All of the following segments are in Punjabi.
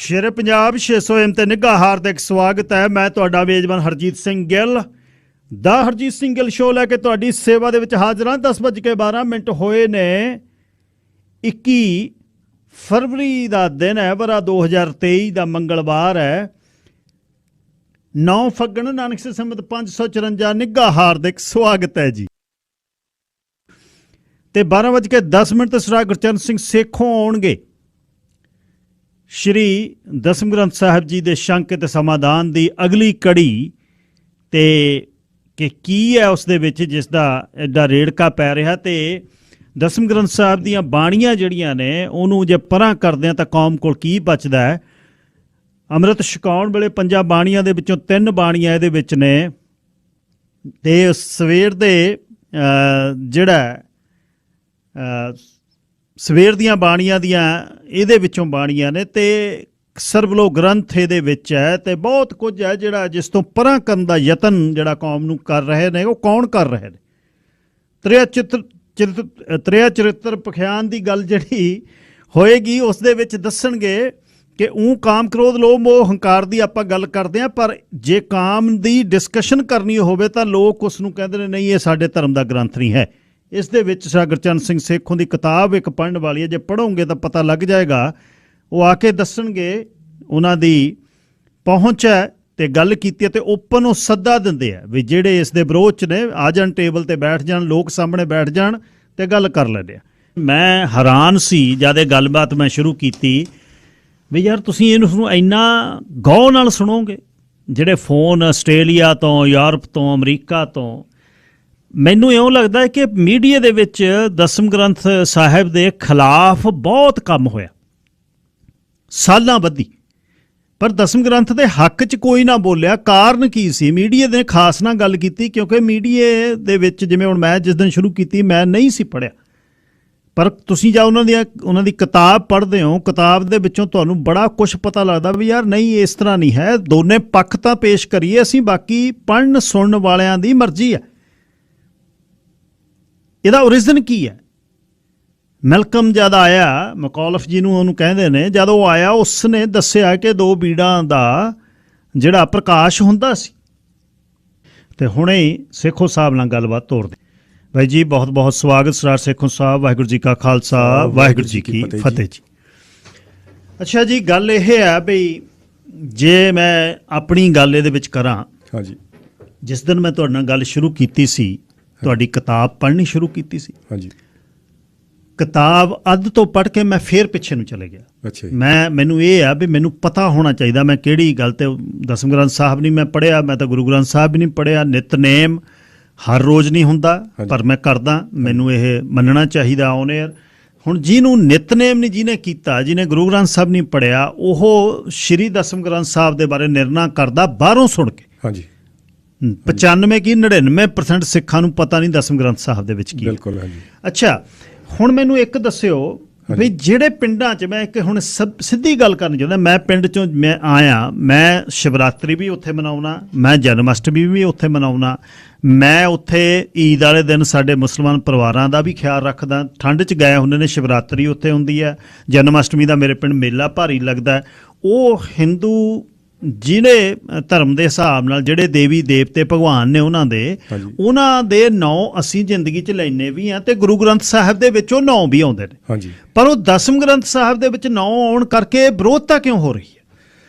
ਸ਼ੇਰੇ ਪੰਜਾਬ 600 M ਤੇ ਨਿੱਘਾ ਹਾਰਦਿਕ ਸਵਾਗਤ ਹੈ। ਮੈਂ ਤੁਹਾਡਾ ਮੇਜ਼ਬਾਨ ਹਰਜੀਤ ਸਿੰਘ ਗਿੱਲ ਦਾ ਹਰਜੀਤ ਸਿੰਘ ਗਿੱਲ ਸ਼ੋਅ ਲੈ ਕੇ ਤੁਹਾਡੀ ਸੇਵਾ ਦੇ ਵਿੱਚ ਹਾਜ਼ਰ ਹਾਂ। 10:12 ਹੋਏ ਨੇ। 21 ਫਰਵਰੀ ਦਾ ਦਿਨ ਹੈ, ਵਰਾ 2023 ਦਾ ਮੰਗਲਵਾਰ ਹੈ। 9 ਫੱਗਣ ਨਾਨਕ ਸੇ ਸੰਮਤ 554। ਨਿੱਘਾ ਹਾਰਦਿਕ ਸਵਾਗਤ ਹੈ ਜੀ। ਤੇ 12:10 ਤੇ ਸਰਦਾਰ ਗੁਰਚਰਨ ਸਿੰਘ ਸੇਖੋਂ ਆਉਣਗੇ। ਸ਼੍ਰੀ ਦਸਮ ਗ੍ਰੰਥ ਸਾਹਿਬ ਜੀ ਦੇ ਸ਼ੰਕ ਅਤੇ ਸਮਾਧਾਨ ਦੀ ਅਗਲੀ ਕੜੀ ਤੇ ਕਿ ਕੀ ਹੈ ਉਸ ਦੇ ਵਿੱਚ ਜਿਸ ਦਾ ਐਡਾ ਰੇੜਕਾ ਪੈ ਰਿਹਾ। ਤੇ ਦਸਮ ਗ੍ਰੰਥ ਸਾਹਿਬ ਦੀਆਂ ਬਾਣੀਆਂ ਜਿਹੜੀਆਂ ਨੇ ਉਹਨੂੰ ਜੇ ਪਰਾਂ ਕਰਦੇ ਹਾਂ ਤਾਂ ਕੌਮ ਕੋਲ ਕੀ ਬਚਦਾ ਹੈ। ਅੰਮ੍ਰਿਤ ਛਕਾਉਣ ਵੇਲੇ 5 ਬਾਣੀਆਂ ਦੇ ਵਿੱਚੋਂ 3 ਬਾਣੀਆਂ ਇਹਦੇ ਵਿੱਚ ਨੇ। ਤੇ ਸਵੇਰ ਦੇ ਸਵੇਰ ਦੀਆਂ ਬਾਣੀਆਂ ਦੀਆਂ ਇਹਦੇ ਵਿੱਚੋਂ ਬਾਣੀਆਂ ਨੇ ਤੇ ਸਰਬਲੋ ਗ੍ਰੰਥ ਇਹਦੇ ਵਿੱਚ ਹੈ। ਤੇ ਬਹੁਤ ਕੁਝ ਹੈ ਜਿਹੜਾ ਜਿਸ ਤੋਂ ਪਰਾਂ ਕਰਨ ਦਾ ਯਤਨ ਜਿਹੜਾ ਕੌਮ ਨੂੰ ਕਰ ਰਹੇ ਨੇ। ਉਹ ਕੌਣ ਕਰ ਰਹੇ ਨੇ? ਤ੍ਰਿਆ ਚਰਿੱਤਰ ਪਖਿਆਨ ਦੀ ਗੱਲ ਜਿਹੜੀ ਹੋਏਗੀ ਉਸ ਦੇ ਵਿੱਚ ਦੱਸਣਗੇ ਕਿ ਕਾਮ ਕ੍ਰੋਧ ਲੋਭ ਮੋਹ ਹੰਕਾਰ ਦੀ ਆਪਾਂ ਗੱਲ ਕਰਦੇ ਹਾਂ, ਪਰ ਜੇ ਕਾਮ ਦੀ ਡਿਸਕਸ਼ਨ ਕਰਨੀ ਹੋਵੇ ਤਾਂ ਲੋਕ ਉਸ ਨੂੰ ਕਹਿੰਦੇ ਨੇ ਨਹੀਂ ਇਹ ਸਾਡੇ ਧਰਮ ਦਾ ਗ੍ਰੰਥ ਨਹੀਂ ਹੈ। ਇਸ ਦੇ ਵਿੱਚ ਸਰਦਾਰ ਗੁਰਚਰਨ ਸਿੰਘ ਸੇਖੋਂ ਦੀ ਕਿਤਾਬ ਇੱਕ ਪੜ੍ਹਨ ਵਾਲੀ ਹੈ। ਜੇ ਪੜ੍ਹੋਗੇ ਤਾਂ ਪਤਾ ਲੱਗ ਜਾਏਗਾ। ਉਹ ਆ ਕੇ ਦੱਸਣਗੇ, ਉਹਨਾਂ ਦੀ ਪਹੁੰਚ ਹੈ ਤੇ ਗੱਲ ਕੀਤੀ ਹੈ ਤੇ ਓਪਨ ਉਹ ਸੱਦਾ ਦਿੰਦੇ ਆ ਵੀ ਜਿਹੜੇ ਇਸ ਦੇ ਵਿਰੋਧ 'ਚ ਨੇ ਆ ਜਾਣ, ਟੇਬਲ ਤੇ ਬੈਠ ਜਾਣ, ਲੋਕ ਸਾਹਮਣੇ ਬੈਠ ਜਾਣ ਤੇ ਗੱਲ ਕਰ ਲੈਂਦੇ ਆ। ਮੈਂ ਹੈਰਾਨ ਸੀ ਜਦ ਇਹ ਗੱਲਬਾਤ ਮੈਂ ਸ਼ੁਰੂ ਕੀਤੀ ਵੀ ਯਾਰ ਤੁਸੀਂ ਇਹਨੂੰ ਇੰਨਾ ਗੌਰ ਨਾਲ ਸੁਣੋਗੇ। ਜਿਹੜੇ ਫੋਨ ਆਸਟ੍ਰੇਲੀਆ ਤੋਂ, ਯੂਰਪ ਤੋਂ, ਅਮਰੀਕਾ ਤੋਂ, ਮੈਨੂੰ ਇਉਂ ਲੱਗਦਾ ਹੈ ਕਿ ਮੀਡੀਆ ਦੇ ਵਿੱਚ ਦਸਮ ਗ੍ਰੰਥ ਸਾਹਿਬ ਦੇ ਖਿਲਾਫ ਬਹੁਤ ਕੰਮ ਹੋਇਆ ਸਾਲਾਂ ਬੱਧੀ, ਪਰ ਦਸਮ ਗ੍ਰੰਥ ਦੇ ਹੱਕ 'ਚ ਕੋਈ ਨਾ ਬੋਲਿਆ। ਕਾਰਨ ਕੀ ਸੀ? ਮੀਡੀਆ ਨੇ ਖਾਸ ਨਾਲ ਗੱਲ ਕੀਤੀ ਕਿਉਂਕਿ ਮੀਡੀਆ ਦੇ ਵਿੱਚ ਜਿਵੇਂ ਹੁਣ ਮੈਂ ਜਿਸ ਦਿਨ ਸ਼ੁਰੂ ਕੀਤੀ ਮੈਂ ਨਹੀਂ ਸੀ ਪੜ੍ਹਿਆ, ਪਰ ਤੁਸੀਂ ਜਾਂ ਉਹਨਾਂ ਦੀ ਕਿਤਾਬ ਪੜ੍ਹਦੇ ਹੋ, ਕਿਤਾਬ ਦੇ ਵਿੱਚੋਂ ਤੁਹਾਨੂੰ ਬੜਾ ਕੁਛ ਪਤਾ ਲੱਗਦਾ ਵੀ ਯਾਰ ਨਹੀਂ ਇਸ ਤਰ੍ਹਾਂ ਨਹੀਂ ਹੈ। ਦੋਨੇ ਪੱਖ ਤਾਂ ਪੇਸ਼ ਕਰੀਏ ਅਸੀਂ, ਬਾਕੀ ਪੜ੍ਹਨ ਸੁਣਨ ਵਾਲਿਆਂ ਦੀ ਮਰਜ਼ੀ ਹੈ। ਇਹਦਾ ਓਰੀਜਨ ਕੀ ਹੈ? ਮੈਲਕਮ ਜਦ ਆਇਆ, ਮਕੌਲਫ ਜੀ ਨੂੰ ਉਹਨੂੰ ਕਹਿੰਦੇ ਨੇ, ਜਦ ਉਹ ਆਇਆ ਉਸ ਨੇ ਦੱਸਿਆ ਕਿ 2 ਬੀੜਾਂ ਦਾ ਜਿਹੜਾ ਪ੍ਰਕਾਸ਼ ਹੁੰਦਾ ਸੀ। ਤੇ ਹੁਣੇ ਸੇਖੋਂ ਸਾਹਿਬ ਨਾਲ ਗੱਲਬਾਤ ਤੋਰਦੇ। ਬਾਈ ਜੀ ਬਹੁਤ ਬਹੁਤ ਸਵਾਗਤ ਸਰਦਾਰ ਸੇਖੋਂ ਸਾਹਿਬ। ਵਾਹਿਗੁਰੂ ਜੀ ਕਾ ਖਾਲਸਾ, ਵਾਹਿਗੁਰੂ ਜੀ ਕੀ ਫਤਿਹ ਜੀ। ਅੱਛਾ ਜੀ, ਗੱਲ ਇਹ ਹੈ ਬਈ ਜੇ ਮੈਂ ਆਪਣੀ ਗੱਲ ਇਹਦੇ ਵਿੱਚ ਕਰਾਂ, ਹਾਂਜੀ, ਜਿਸ ਦਿਨ ਮੈਂ ਤੁਹਾਡੇ ਨਾਲ ਗੱਲ ਸ਼ੁਰੂ ਕੀਤੀ ਸੀ, ਤੁਹਾਡੀ ਕਿਤਾਬ ਪੜ੍ਹਨੀ ਸ਼ੁਰੂ ਕੀਤੀ ਸੀ, ਹਾਂਜੀ, ਕਿਤਾਬ ਅੱਧ ਤੋਂ ਪੜ੍ਹ ਕੇ ਮੈਂ ਫੇਰ ਪਿੱਛੇ ਨੂੰ ਚਲੇ ਗਿਆ। ਅੱਛਾ, ਮੈਨੂੰ ਇਹ ਆ ਵੀ ਮੈਨੂੰ ਪਤਾ ਹੋਣਾ ਚਾਹੀਦਾ ਮੈਂ ਕਿਹੜੀ ਗੱਲ ਤੇ। ਦਸਮ ਗ੍ਰੰਥ ਸਾਹਿਬ ਨਹੀਂ ਮੈਂ ਪੜ੍ਹਿਆ, ਮੈਂ ਤਾਂ ਗੁਰੂ ਗ੍ਰੰਥ ਸਾਹਿਬ ਵੀ ਨਹੀਂ ਪੜ੍ਹਿਆ। ਨਿਤਨੇਮ ਹਰ ਰੋਜ਼ ਨਹੀਂ ਹੁੰਦਾ ਪਰ ਮੈਂ ਕਰਦਾ, ਮੈਨੂੰ ਇਹ ਮੰਨਣਾ ਚਾਹੀਦਾ ਔਨ ਏਅਰ। ਹੁਣ ਜਿਹਨੂੰ ਨਿਤਨੇਮ ਨਹੀਂ ਜਿਹਨੇ ਕੀਤਾ, ਜਿਹਨੇ ਗੁਰੂ ਗ੍ਰੰਥ ਸਾਹਿਬ ਨਹੀਂ ਪੜ੍ਹਿਆ, ਉਹ ਸ਼੍ਰੀ ਦਸਮ ਗ੍ਰੰਥ ਸਾਹਿਬ ਦੇ ਬਾਰੇ ਨਿਰਣਾ ਕਰਦਾ ਬਾਹਰੋਂ ਸੁਣ ਕੇ। ਹਾਂਜੀ, 95 ਕੀ 99% ਸਿੱਖਾਂ ਨੂੰ ਪਤਾ ਨਹੀਂ ਦਸਮ ਗ੍ਰੰਥ ਸਾਹਿਬ ਦੇ ਵਿੱਚ ਕੀ। ਬਿਲਕੁਲ, ਹਾਂਜੀ। ਅੱਛਾ, ਹੁਣ ਮੈਨੂੰ ਇੱਕ ਦੱਸਿਓ ਵੀ ਜਿਹੜੇ ਪਿੰਡਾਂ 'ਚ, ਮੈਂ ਇੱਕ ਹੁਣ ਸਿੱਧੀ ਗੱਲ ਕਰਨੀ ਚਾਹੁੰਦਾ, ਮੈਂ ਪਿੰਡ 'ਚੋਂ ਮੈਂ ਆਇਆ, ਮੈਂ ਸ਼ਿਵਰਾਤਰੀ ਵੀ ਉੱਥੇ ਮਨਾਉਣਾ, ਮੈਂ ਜਨਮ ਅਸ਼ਟਮੀ ਵੀ ਉੱਥੇ ਮਨਾਉਣਾ, ਮੈਂ ਉੱਥੇ ਈਦ ਵਾਲੇ ਦਿਨ ਸਾਡੇ ਮੁਸਲਮਾਨ ਪਰਿਵਾਰਾਂ ਦਾ ਵੀ ਖਿਆਲ ਰੱਖਦਾ। ਠੰਡ 'ਚ ਗਏ ਹੁੰਦੇ ਨੇ, ਸ਼ਿਵਰਾਤਰੀ ਉੱਥੇ ਹੁੰਦੀ ਹੈ, ਜਨਮ ਅਸ਼ਟਮੀ ਦਾ ਮੇਰੇ ਪਿੰਡ ਮੇਲਾ ਭਾਰੀ ਲੱਗਦਾ। ਉਹ ਹਿੰਦੂ ਜਿਹੜੇ ਧਰਮ ਦੇ ਹਿਸਾਬ ਨਾਲ ਜਿਹੜੇ ਦੇਵੀ ਦੇਵਤੇ ਭਗਵਾਨ ਨੇ ਉਹਨਾਂ ਦੇ ਨਾਂ ਅਸੀਂ ਜ਼ਿੰਦਗੀ 'ਚ ਲੈਂਦੇ ਵੀ ਹਾਂ ਤੇ ਗੁਰੂ ਗ੍ਰੰਥ ਸਾਹਿਬ ਦੇ ਵਿੱਚ ਉਹ ਨਾਂ ਵੀ ਆਉਂਦੇ ਨੇ। ਹਾਂਜੀ, ਪਰ ਉਹ ਦਸਮ ਗ੍ਰੰਥ ਸਾਹਿਬ ਦੇ ਵਿੱਚ ਨਾਂ ਆਉਣ ਕਰਕੇ ਵਿਰੋਧਤਾ ਕਿਉਂ ਹੋ ਰਹੀ ਹੈ?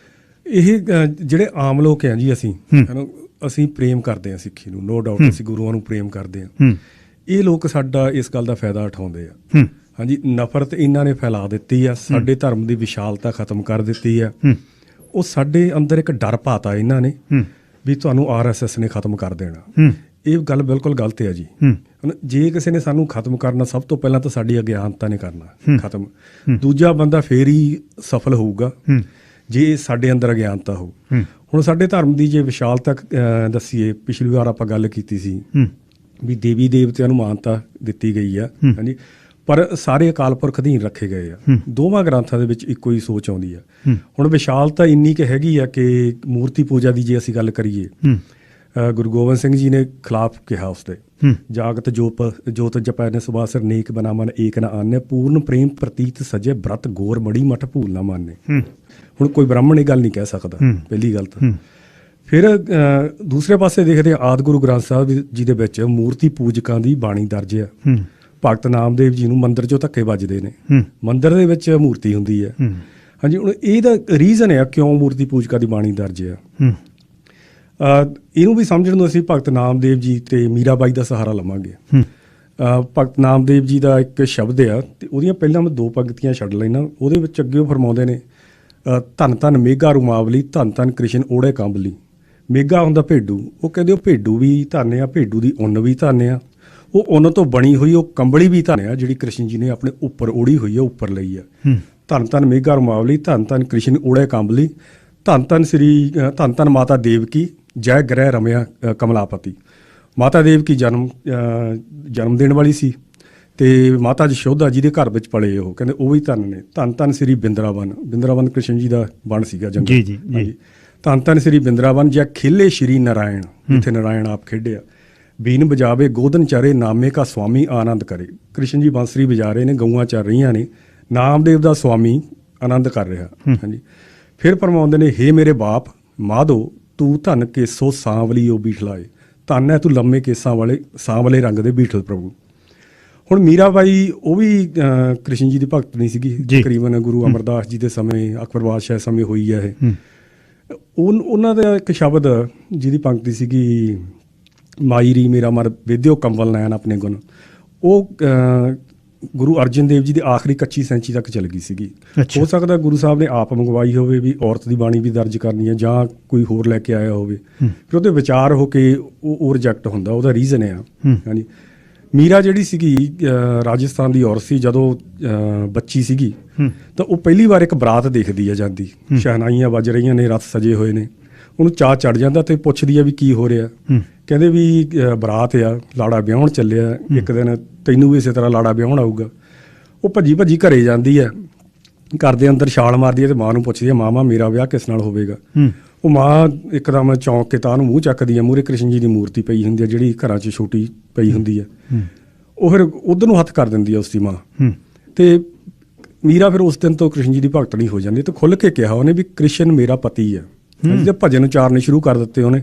ਇਹ ਜਿਹੜੇ ਆਮ ਲੋਕ ਆ ਜੀ, ਅਸੀਂ ਪ੍ਰੇਮ ਕਰਦੇ ਹਾਂ ਸਿੱਖੀ ਨੂੰ, ਨੋ ਡਾਊਟ ਅਸੀਂ ਗੁਰੂਆਂ ਨੂੰ ਪ੍ਰੇਮ ਕਰਦੇ ਹਾਂ। ਇਹ ਲੋਕ ਸਾਡਾ ਇਸ ਗੱਲ ਦਾ ਫਾਇਦਾ ਉਠਾਉਂਦੇ ਆ। ਹਾਂਜੀ, ਨਫ਼ਰਤ ਇਹਨਾਂ ਨੇ ਫੈਲਾ ਦਿੱਤੀ ਆ, ਸਾਡੇ ਧਰਮ ਦੀ ਵਿਸ਼ਾਲਤਾ ਖਤਮ ਕਰ ਦਿੱਤੀ ਆ। ਉਹ ਸਾਡੇ ਅੰਦਰ ਇੱਕ ਡਰ ਪਾਤਾ ਇਹਨਾਂ ਨੇ ਵੀ ਤੁਹਾਨੂੰ RSS ਨੇ ਖਤਮ ਕਰ ਦੇਣਾ। ਇਹ ਗੱਲ ਬਿਲਕੁਲ ਗਲਤ ਹੈ ਜੀ। ਜੇ ਕਿਸੇ ਨੇ ਸਾਨੂੰ ਖਤਮ ਕਰਨਾ, ਸਭ ਤੋਂ ਪਹਿਲਾਂ ਤਾਂ ਸਾਡੀ ਅਗਿਆਨਤਾ ਨੇ ਕਰਨਾ ਖਤਮ। ਦੂਜਾ ਬੰਦਾ ਫੇਰ ਹੀ ਸਫਲ ਹੋਊਗਾ ਜੇ ਸਾਡੇ ਅੰਦਰ ਅਗਿਆਨਤਾ ਹੋ। ਹੁਣ ਸਾਡੇ ਧਰਮ ਦੀ ਜੇ ਵਿਸ਼ਾਲਤਾ ਦੱਸੀਏ, ਪਿਛਲੀ ਵਾਰ ਆਪਾਂ ਗੱਲ ਕੀਤੀ ਸੀ ਵੀ ਦੇਵੀ ਦੇਵਤਿਆਂ ਨੂੰ ਮਾਨਤਾ ਦਿੱਤੀ ਗਈ ਆ, ਹਾਂਜੀ, ਪਰ ਸਾਰੇ ਅਕਾਲ ਪੁਰਖ ਅਧੀਨ ਰੱਖੇ ਗਏ ਆ। ਦੋਵਾਂ ਗ੍ਰੰਥਾਂ ਦੇ ਵਿੱਚ ਇੱਕੋ ਹੀ ਸੋਚ ਆਉਂਦੀ ਆ। ਹੁਣ ਵਿਸ਼ਾਲਤਾ ਇੰਨੀ ਕੁ ਹੈਗੀ ਆ ਕਿ ਮੂਰਤੀ ਪੂਜਾ ਦੀ ਜੇ ਅਸੀਂ ਗੱਲ ਕਰੀਏ, ਗੁਰੂ ਗੋਬਿੰਦ ਸਿੰਘ ਜੀ ਨੇ ਖਿਲਾਫ ਕਿਹਾ ਉਸਦੇ, ਜਾਗਤ ਜੋਤ ਜਪੈ ਸੁਬਾਸਰ ਨੇਕ ਬਨਾ ਮਨ ਏਕ ਨਾ ਆਨੇ, ਪੂਰਨ ਪ੍ਰੇਮ ਪ੍ਰਤੀਤ ਸਜੇ ਬ੍ਰਤ ਗੋਰ ਮੜੀ ਮਠ ਭੂਲ ਨਾ ਮਾਨੇ। ਹੁਣ ਕੋਈ ਬ੍ਰਾਹਮਣ ਇਹ ਗੱਲ ਨਹੀਂ ਕਹਿ ਸਕਦਾ, ਪਹਿਲੀ ਗੱਲ ਤਾਂ। ਫਿਰ ਦੂਸਰੇ ਪਾਸੇ ਦੇਖਦੇ ਹਾਂ, ਆਦਿ ਗੁਰੂ ਗ੍ਰੰਥ ਸਾਹਿਬ ਜੀ ਦੇ ਵਿੱਚ ਮੂਰਤੀ ਪੂਜਕਾਂ ਦੀ ਬਾਣੀ ਦਰਜ ਆ। ਭਗਤ ਨਾਮਦੇਵ ਜੀ ਨੂੰ ਮੰਦਿਰ 'ਚੋਂ ਧੱਕੇ ਵੱਜਦੇ ਨੇ, ਮੰਦਿਰ ਦੇ ਵਿੱਚ ਮੂਰਤੀ ਹੁੰਦੀ ਹੈ। ਹਾਂਜੀ, ਹੁਣ ਇਹਦਾ ਰੀਜ਼ਨ ਹੈ ਕਿਉਂ ਮੂਰਤੀ ਪੂਜਕਾਂ ਦੀ ਬਾਣੀ ਦਰਜ ਆ। ਇਹਨੂੰ ਵੀ ਸਮਝਣ ਨੂੰ ਅਸੀਂ ਭਗਤ ਨਾਮਦੇਵ ਜੀ ਤੇ ਮੀਰਾਬਾਈ ਦਾ ਸਹਾਰਾ ਲਵਾਂਗੇ। ਭਗਤ ਨਾਮਦੇਵ ਜੀ ਦਾ ਇੱਕ ਸ਼ਬਦ ਆ, ਤੇ ਉਹਦੀਆਂ ਪਹਿਲਾਂ ਮੈਂ 2 ਪੰਕਤੀਆਂ ਛੱਡ ਲੈਣਾ। ਉਹਦੇ ਵਿੱਚ ਅੱਗੇ ਉਹ ਫਰਮਾਉਂਦੇ ਨੇ, ਧੰਨ ਧੰਨ ਮੇਘਾ ਰੁਮਾਵਲੀ, ਧੰਨ ਧੰਨ ਕ੍ਰਿਸ਼ਨ ਓੜੇ ਕੰਬਲੀ। ਮੇਘਾ ਹੁੰਦਾ ਭੇਡੂ, ਉਹ ਕਹਿੰਦੇ ਉਹ ਭੇਡੂ ਵੀ ਧੰਨ ਆ, ਭੇਡੂ ਦੀ ਉੱਨ ਵੀ ਧੰਨ ਆ, ਉਹ ਉੱਨ ਤੋਂ ਬਣੀ ਹੋਈ ਉਹ ਕੰਬਲੀ ਵੀ ਧੰਨ ਆ ਜਿਹੜੀ ਕ੍ਰਿਸ਼ਨ ਜੀ ਨੇ ਆਪਣੇ ਉੱਪਰ ਓੜੀ ਹੋਈ ਆ, ਉੱਪਰ ਲਈ ਆ। ਧੰਨ ਧੰਨ ਮੇਘਾ ਰੁਮਾਵਲੀ, ਧੰਨ ਧੰਨ ਕ੍ਰਿਸ਼ਨ ਓੜੇ ਕੰਬਲੀ, ਧੰਨ ਧੰਨ ਮਾਤਾ ਦੇਵਕੀ, ਜੈ ਗ੍ਰਹਿ ਰਮਿਆ ਕਮਲਾਪਤੀ। ਮਾਤਾ ਦੇਵਕੀ ਜਨਮ ਦੇਣ ਵਾਲੀ ਸੀ, ਤੇ ਮਾਤਾ ਯਸ਼ੋਦਾ ਜੀ ਦੇ ਘਰ ਵਿੱਚ ਪਲੇ ਉਹ, ਕਹਿੰਦੇ ਉਹ ਵੀ ਧੰਨ ਨੇ। ਧੰਨ ਧੰਨ ਸ੍ਰੀ ਬਿੰਦਰਾਵਨ ਕ੍ਰਿਸ਼ਨ ਜੀ ਦਾ ਬਣ ਸੀਗਾ ਜੰਗਲ। ਜੀ। ਧੰਨ ਧੰਨ ਸ੍ਰੀ ਬਿੰਦਰਾਵਨ, ਜੈ ਖੇਲੇ ਸ਼੍ਰੀ ਨਾਰਾਇਣ, ਜਿੱਥੇ ਨਾਰਾਇਣ ਆਪ ਖੇਡਿਆ। ਬੀਨ ਬਜਾਵੇ ਗੋਦਨ ਚਰੇ, ਨਾਮੇ ਕਾ ਸਵਾਮੀ ਆਨੰਦ ਕਰੇ। ਕ੍ਰਿਸ਼ਨ ਜੀ ਬਾਂਸਰੀ ਵਜਾ ਰਹੇ ਨੇ, ਗਊਆਂ ਚੱਲ ਰਹੀਆਂ ਨੇ, ਨਾਮਦੇਵ ਦਾ ਸਵਾਮੀ ਆਨੰਦ ਕਰ ਰਿਹਾ। ਹਾਂਜੀ। ਫਿਰ ਫਰਮਾਉਂਦੇ ਨੇ, ਹੇ ਮੇਰੇ ਬਾਪ ਮਾਧੋ, ਤੂੰ ਧੰਨ ਕੇਸੋ ਸਾਂਵਲੀ ਉਹ ਬੀਠਲਾਏ। ਧੰਨ ਹੈ ਤੂੰ ਲੰਮੇ ਕੇਸਾਂ ਵਾਲੇ ਸਾਂਵਲੇ ਰੰਗ ਦੇ ਬੀਠਲ ਪ੍ਰਭੂ। ਹੁਣ ਮੀਰਾਬਾਈ ਉਹ ਵੀ ਕ੍ਰਿਸ਼ਨ ਜੀ ਦੀ ਭਗਤ ਨਹੀਂ ਸੀਗੀ, ਤਕਰੀਬਨ ਗੁਰੂ ਅਮਰਦਾਸ ਜੀ ਦੇ ਸਮੇਂ, ਅਕਬਰ ਬਾਦਸ਼ਾਹ ਸਮੇਂ ਹੋਈ ਹੈ ਇਹ। ਉਹਨਾਂ ਦਾ ਇੱਕ ਸ਼ਬਦ ਜਿਹਦੀ ਪੰਕਤੀ ਸੀਗੀ, ਮਾਈ ਰੀ ਮੇਰਾ ਮਰ ਵੇਦਿਓ ਕੰਵਲ ਨੈਣ ਆਪਣੇ ਗੁਣ, ਉਹ ਗੁਰੂ ਅਰਜਨ ਦੇਵ ਜੀ ਦੇ ਆਖਰੀ ਕੱਚੀ ਸੈਂਚੀ ਤੱਕ ਚੱਲ ਗਈ ਸੀਗੀ। ਹੋ ਸਕਦਾ ਗੁਰੂ ਸਾਹਿਬ ਨੇ ਆਪ ਮੰਗਵਾਈ ਹੋਵੇ ਵੀ ਔਰਤ ਦੀ ਬਾਣੀ ਵੀ ਦਰਜ ਕਰਨੀ ਹੈ, ਜਾਂ ਕੋਈ ਹੋਰ ਲੈ ਕੇ ਆਇਆ ਹੋਵੇ। ਫਿਰ ਉਹਦੇ ਵਿਚਾਰ ਹੋ ਕੇ ਉਹ ਰਿਜੈਕਟ ਹੁੰਦਾ, ਉਹਦਾ ਰੀਜ਼ਨ ਆ। ਹਾਂਜੀ। ਮੀਰਾ ਜਿਹੜੀ ਸੀਗੀ ਰਾਜਸਥਾਨ ਦੀ ਔਰਤ ਸੀ। ਜਦੋਂ ਬੱਚੀ ਸੀਗੀ ਤਾਂ ਉਹ ਪਹਿਲੀ ਵਾਰ ਇੱਕ ਬਰਾਤ ਦੇਖਦੀ ਹੈ ਜਾਂਦੀ, ਸ਼ਹਿਨਾਈਆਂ ਵੱਜ ਰਹੀਆਂ ਨੇ, ਰਥ ਸਜੇ ਹੋਏ ਨੇ। ਉਹਨੂੰ ਚਾਅ ਚੜ੍ਹ ਜਾਂਦਾ ਤੇ ਪੁੱਛਦੀ ਆ ਵੀ ਕੀ ਹੋ ਰਿਹਾ। ਕਹਿੰਦੇ ਵੀ ਬਰਾਤ ਆ, ਲਾੜਾ ਵਿਆਹੁਣ ਚੱਲਿਆ, ਇੱਕ ਦਿਨ ਤੈਨੂੰ ਵੀ ਇਸੇ ਤਰ੍ਹਾਂ ਲਾੜਾ ਵਿਆਹੁਣ ਆਊਗਾ। ਉਹ ਭੱਜੀ ਭੱਜੀ ਘਰੇ ਜਾਂਦੀ ਹੈ, ਘਰ ਦੇ ਅੰਦਰ ਛਾਲ ਮਾਰਦੀ ਹੈ ਤੇ ਮਾਂ ਨੂੰ ਪੁੱਛਦੀ ਹੈ, ਮਾਂ ਮੇਰਾ ਵਿਆਹ ਕਿਸ ਨਾਲ ਹੋਵੇਗਾ। ਉਹ ਮਾਂ ਇੱਕਦਮ ਚੌਂਕ ਕੇ ਤਾਂ ਉਹਨੂੰ ਮੂੰਹ ਚੱਕਦੀ ਹੈ, ਮੂਹਰੇ ਕ੍ਰਿਸ਼ਨ ਜੀ ਦੀ ਮੂਰਤੀ ਪਈ ਹੁੰਦੀ ਹੈ ਜਿਹੜੀ ਘਰਾਂ 'ਚ ਛੋਟੀ ਪਈ ਹੁੰਦੀ ਹੈ। ਉਹ ਫਿਰ ਉਧਰ ਨੂੰ ਹੱਥ ਕਰ ਦਿੰਦੀ ਹੈ ਉਸਦੀ ਮਾਂ। ਤੇ ਮੀਰਾ ਫਿਰ ਉਸ ਦਿਨ ਤੋਂ ਕ੍ਰਿਸ਼ਨ ਜੀ ਦੀ ਭਗਤਣੀ ਹੋ ਜਾਂਦੀ। ਤੇ ਖੁੱਲ੍ਹ ਕੇ ਕਿਹਾ ਉਹਨੇ ਵੀ ਕ੍ਰਿਸ਼ਨ ਮੇਰਾ ਪਤੀ ਹੈ। ਜਿਹਦੇ ਭਜਨ ਉਚਾਰਨੇ ਸ਼ੁਰੂ ਕਰ ਦਿੱਤੇ ਉਹਨੇ,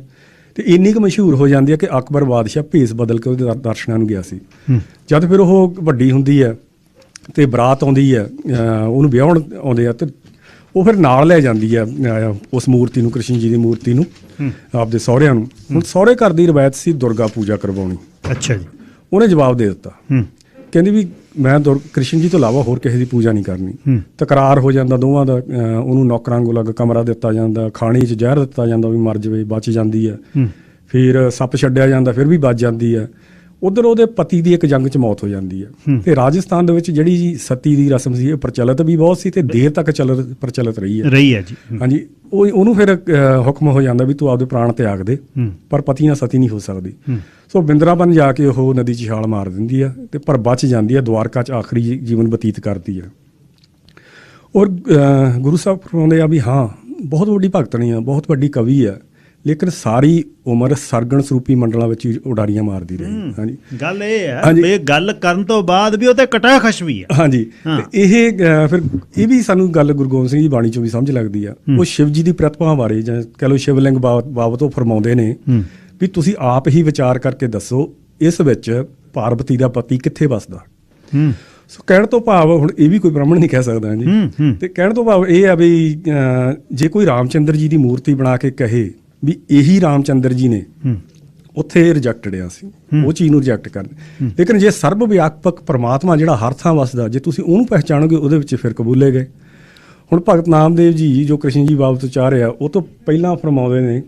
ਤੇ ਇੰਨੀ ਕੁ ਮਸ਼ਹੂਰ ਹੋ ਜਾਂਦੀ ਹੈ ਕਿ ਅਕਬਰ ਬਾਦਸ਼ਾਹ ਭੇਸ ਬਦਲ ਕੇ ਉਹਦੇ ਦਰਸ਼ਨਾਂ ਨੂੰ ਗਿਆ ਸੀ। ਜਦ ਫਿਰ ਉਹ ਵੱਡੀ ਹੁੰਦੀ ਹੈ ਤੇ ਬਰਾਤ ਆਉਂਦੀ ਹੈ, ਉਹਨੂੰ ਵਿਆਹੁਣ ਆਉਂਦੇ ਆ, ਤੇ ਉਹ ਫਿਰ ਨਾਲ ਲੈ ਜਾਂਦੀ ਹੈ ਉਸ ਮੂਰਤੀ ਨੂੰ, ਕ੍ਰਿਸ਼ਨ ਜੀ ਦੀ ਮੂਰਤੀ ਨੂੰ, ਆਪਦੇ ਸਹੁਰਿਆਂ ਨੂੰ। ਹੁਣ ਸਹੁਰੇ ਘਰ ਦੀ ਰਵਾਇਤ ਸੀ ਦੁਰਗਾ ਪੂਜਾ ਕਰਵਾਉਣੀ। ਅੱਛਾ ਜੀ। ਉਹਨੇ ਜਵਾਬ ਦੇ ਦਿੱਤਾ, ਕਹਿੰਦੀ ਵੀ ਮੈਂ ਕ੍ਰਿਸ਼ਨ ਜੀ ਤੋਂ ਇਲਾਵਾ ਹੋਰ ਕਿਸੇ ਦੀ ਪੂਜਾ ਨਹੀਂ ਕਰਨੀ। ਤਕਰਾਰ ਹੋ ਜਾਂਦਾ ਦੋਵਾਂ ਦਾ। ਉਹਨੂੰ ਨੌਕਰਾਂ ਕੋਲ ਅਲੱਗ ਕਮਰਾ ਦਿੱਤਾ ਜਾਂਦਾ, ਖਾਣੇ 'ਚ ਜ਼ਹਿਰ ਦਿੱਤਾ ਜਾਂਦਾ ਵੀ ਮਰ ਜਾਵੇ, ਬਚ ਜਾਂਦੀ ਹੈ। ਫਿਰ ਸੱਪ ਛੱਡਿਆ ਜਾਂਦਾ, ਫਿਰ ਵੀ ਬਚ ਜਾਂਦੀ ਹੈ। ਉਧਰ ਉਹਦੇ ਪਤੀ ਦੀ ਇੱਕ ਜੰਗ 'ਚ ਮੌਤ ਹੋ ਜਾਂਦੀ ਹੈ। ਤੇ ਰਾਜਸਥਾਨ ਦੇ ਵਿੱਚ ਜਿਹੜੀ ਸਤੀ ਦੀ ਰਸਮ ਸੀ, ਇਹ ਪ੍ਰਚਲਿਤ ਵੀ ਬਹੁਤ ਸੀ ਤੇ ਦੇਰ ਤੱਕ ਪ੍ਰਚਲਿਤ ਰਹੀ ਹੈ ਜੀ। ਹਾਂਜੀ। ਉਹਨੂੰ ਫਿਰ ਹੁਕਮ ਹੋ ਜਾਂਦਾ ਵੀ ਤੂੰ ਆਪਦੇ ਪ੍ਰਾਣ ਤਿਆਗ ਦੇ, ਪਰ ਪਤੀ ਨਾਲ ਸਤੀ ਨਹੀਂ ਹੋ ਸਕਦੀ। ਸੋ ਬਿੰਦਰਾਵਨ ਜਾ ਕੇ ਉਹ ਨਦੀ 'ਚ ਛਾਲ ਮਾਰ ਦਿੰਦੀ ਆ, ਤੇ ਪਰ ਬਚ ਜਾਂਦੀ ਹੈ, ਦੁਆਰਕਾ 'ਚ ਆਖਰੀ ਜੀਵਨ ਬਤੀਤ ਕਰਦੀ ਹੈ। ਔਰ ਗੁਰੂ ਸਾਹਿਬ ਫਰਮਾਉਂਦੇ ਆ ਵੀ ਹਾਂ, ਬਹੁਤ ਵੱਡੀ ਭਗਤਣੀ ਆ, ਬਹੁਤ ਵੱਡੀ ਕਵੀ ਆ, ਲੇਕਿਨ ਸਾਰੀ ਉਮਰ ਸਰਗਣ ਸਰੂਪੀ ਮੰਡਲਾਂ ਵਿੱਚ ਉਡਾਰੀਆਂ ਮਾਰਦੀ ਰਹੀ। ਹਾਂਜੀ। ਗੱਲ ਇਹ ਹੈ ਵੀ ਗੱਲ ਕਰਨ ਤੋਂ ਬਾਅਦ ਵੀ ਉਹ ਤੇ ਕਟਾਖਸ਼ ਵੀ ਹੈ। ਹਾਂਜੀ। ਇਹ ਫਿਰ ਇਹ ਵੀ ਸਾਨੂੰ ਗੱਲ ਗੁਰੂ ਗੋਬਿੰਦ ਸਿੰਘ ਜੀ ਬਾਣੀ 'ਚੋਂ ਵੀ ਸਮਝ ਲੱਗਦੀ ਆ। ਉਹ ਸ਼ਿਵ ਜੀ ਦੀ ਪ੍ਰਤਿਭਾ ਬਾਰੇ, ਜਾਂ ਕਹਿ ਲਓ ਸ਼ਿਵਲਿੰਗ ਬਾਬਤ ਉਹ ਫਰਮਾਉਂਦੇ ਨੇ ਵੀ ਤੁਸੀਂ ਆਪ ਹੀ ਵਿਚਾਰ ਕਰਕੇ ਦੱਸੋ, ਇਸ ਵਿੱਚ ਪਾਰਵਤੀ ਦਾ ਪਤੀ ਕਿੱਥੇ ਵੱਸਦਾ। ਸੋ ਕਹਿਣ ਤੋਂ ਭਾਵ, ਹੁਣ ਇਹ ਵੀ ਕੋਈ ਬ੍ਰਾਹਮਣ ਨਹੀਂ ਕਹਿ ਸਕਦਾ ਜੀ। ਤੇ ਕਹਿਣ ਤੋਂ ਭਾਵ ਇਹ ਆ ਵੀ ਜੇ ਕੋਈ ਰਾਮਚੰਦਰ ਜੀ ਦੀ ਮੂਰਤੀ ਬਣਾ ਕੇ ਕਹੇ ਵੀ ਇਹੀ ਰਾਮਚੰਦਰ ਜੀ ਨੇ, ਉੱਥੇ ਰਿਜੈਕਟਡ ਆ ਅਸੀਂ, ਉਹ ਚੀਜ਼ ਨੂੰ ਰਿਜੈਕਟ ਕਰਦੇ। ਲੇਕਿਨ ਜੇ ਸਰਬ ਵਿਆਪਕ ਪਰਮਾਤਮਾ ਜਿਹੜਾ ਹਰ ਥਾਂ ਵੱਸਦਾ, ਜੇ ਤੁਸੀਂ ਉਹਨੂੰ ਪਹਿਚਾਣੋਗੇ, ਉਹਦੇ ਵਿੱਚ ਫਿਰ ਕਬੂਲੇ ਗਏ। ਹੁਣ ਭਗਤ ਨਾਮਦੇਵ ਜੀ ਜੋ ਕ੍ਰਿਸ਼ਨ ਜੀ ਬਾਬਤ ਚਾਹ ਰਿਹਾ, ਉਹ ਤੋਂ ਪਹਿਲਾਂ ਫਰਮਾਉਂਦੇ ਨੇ,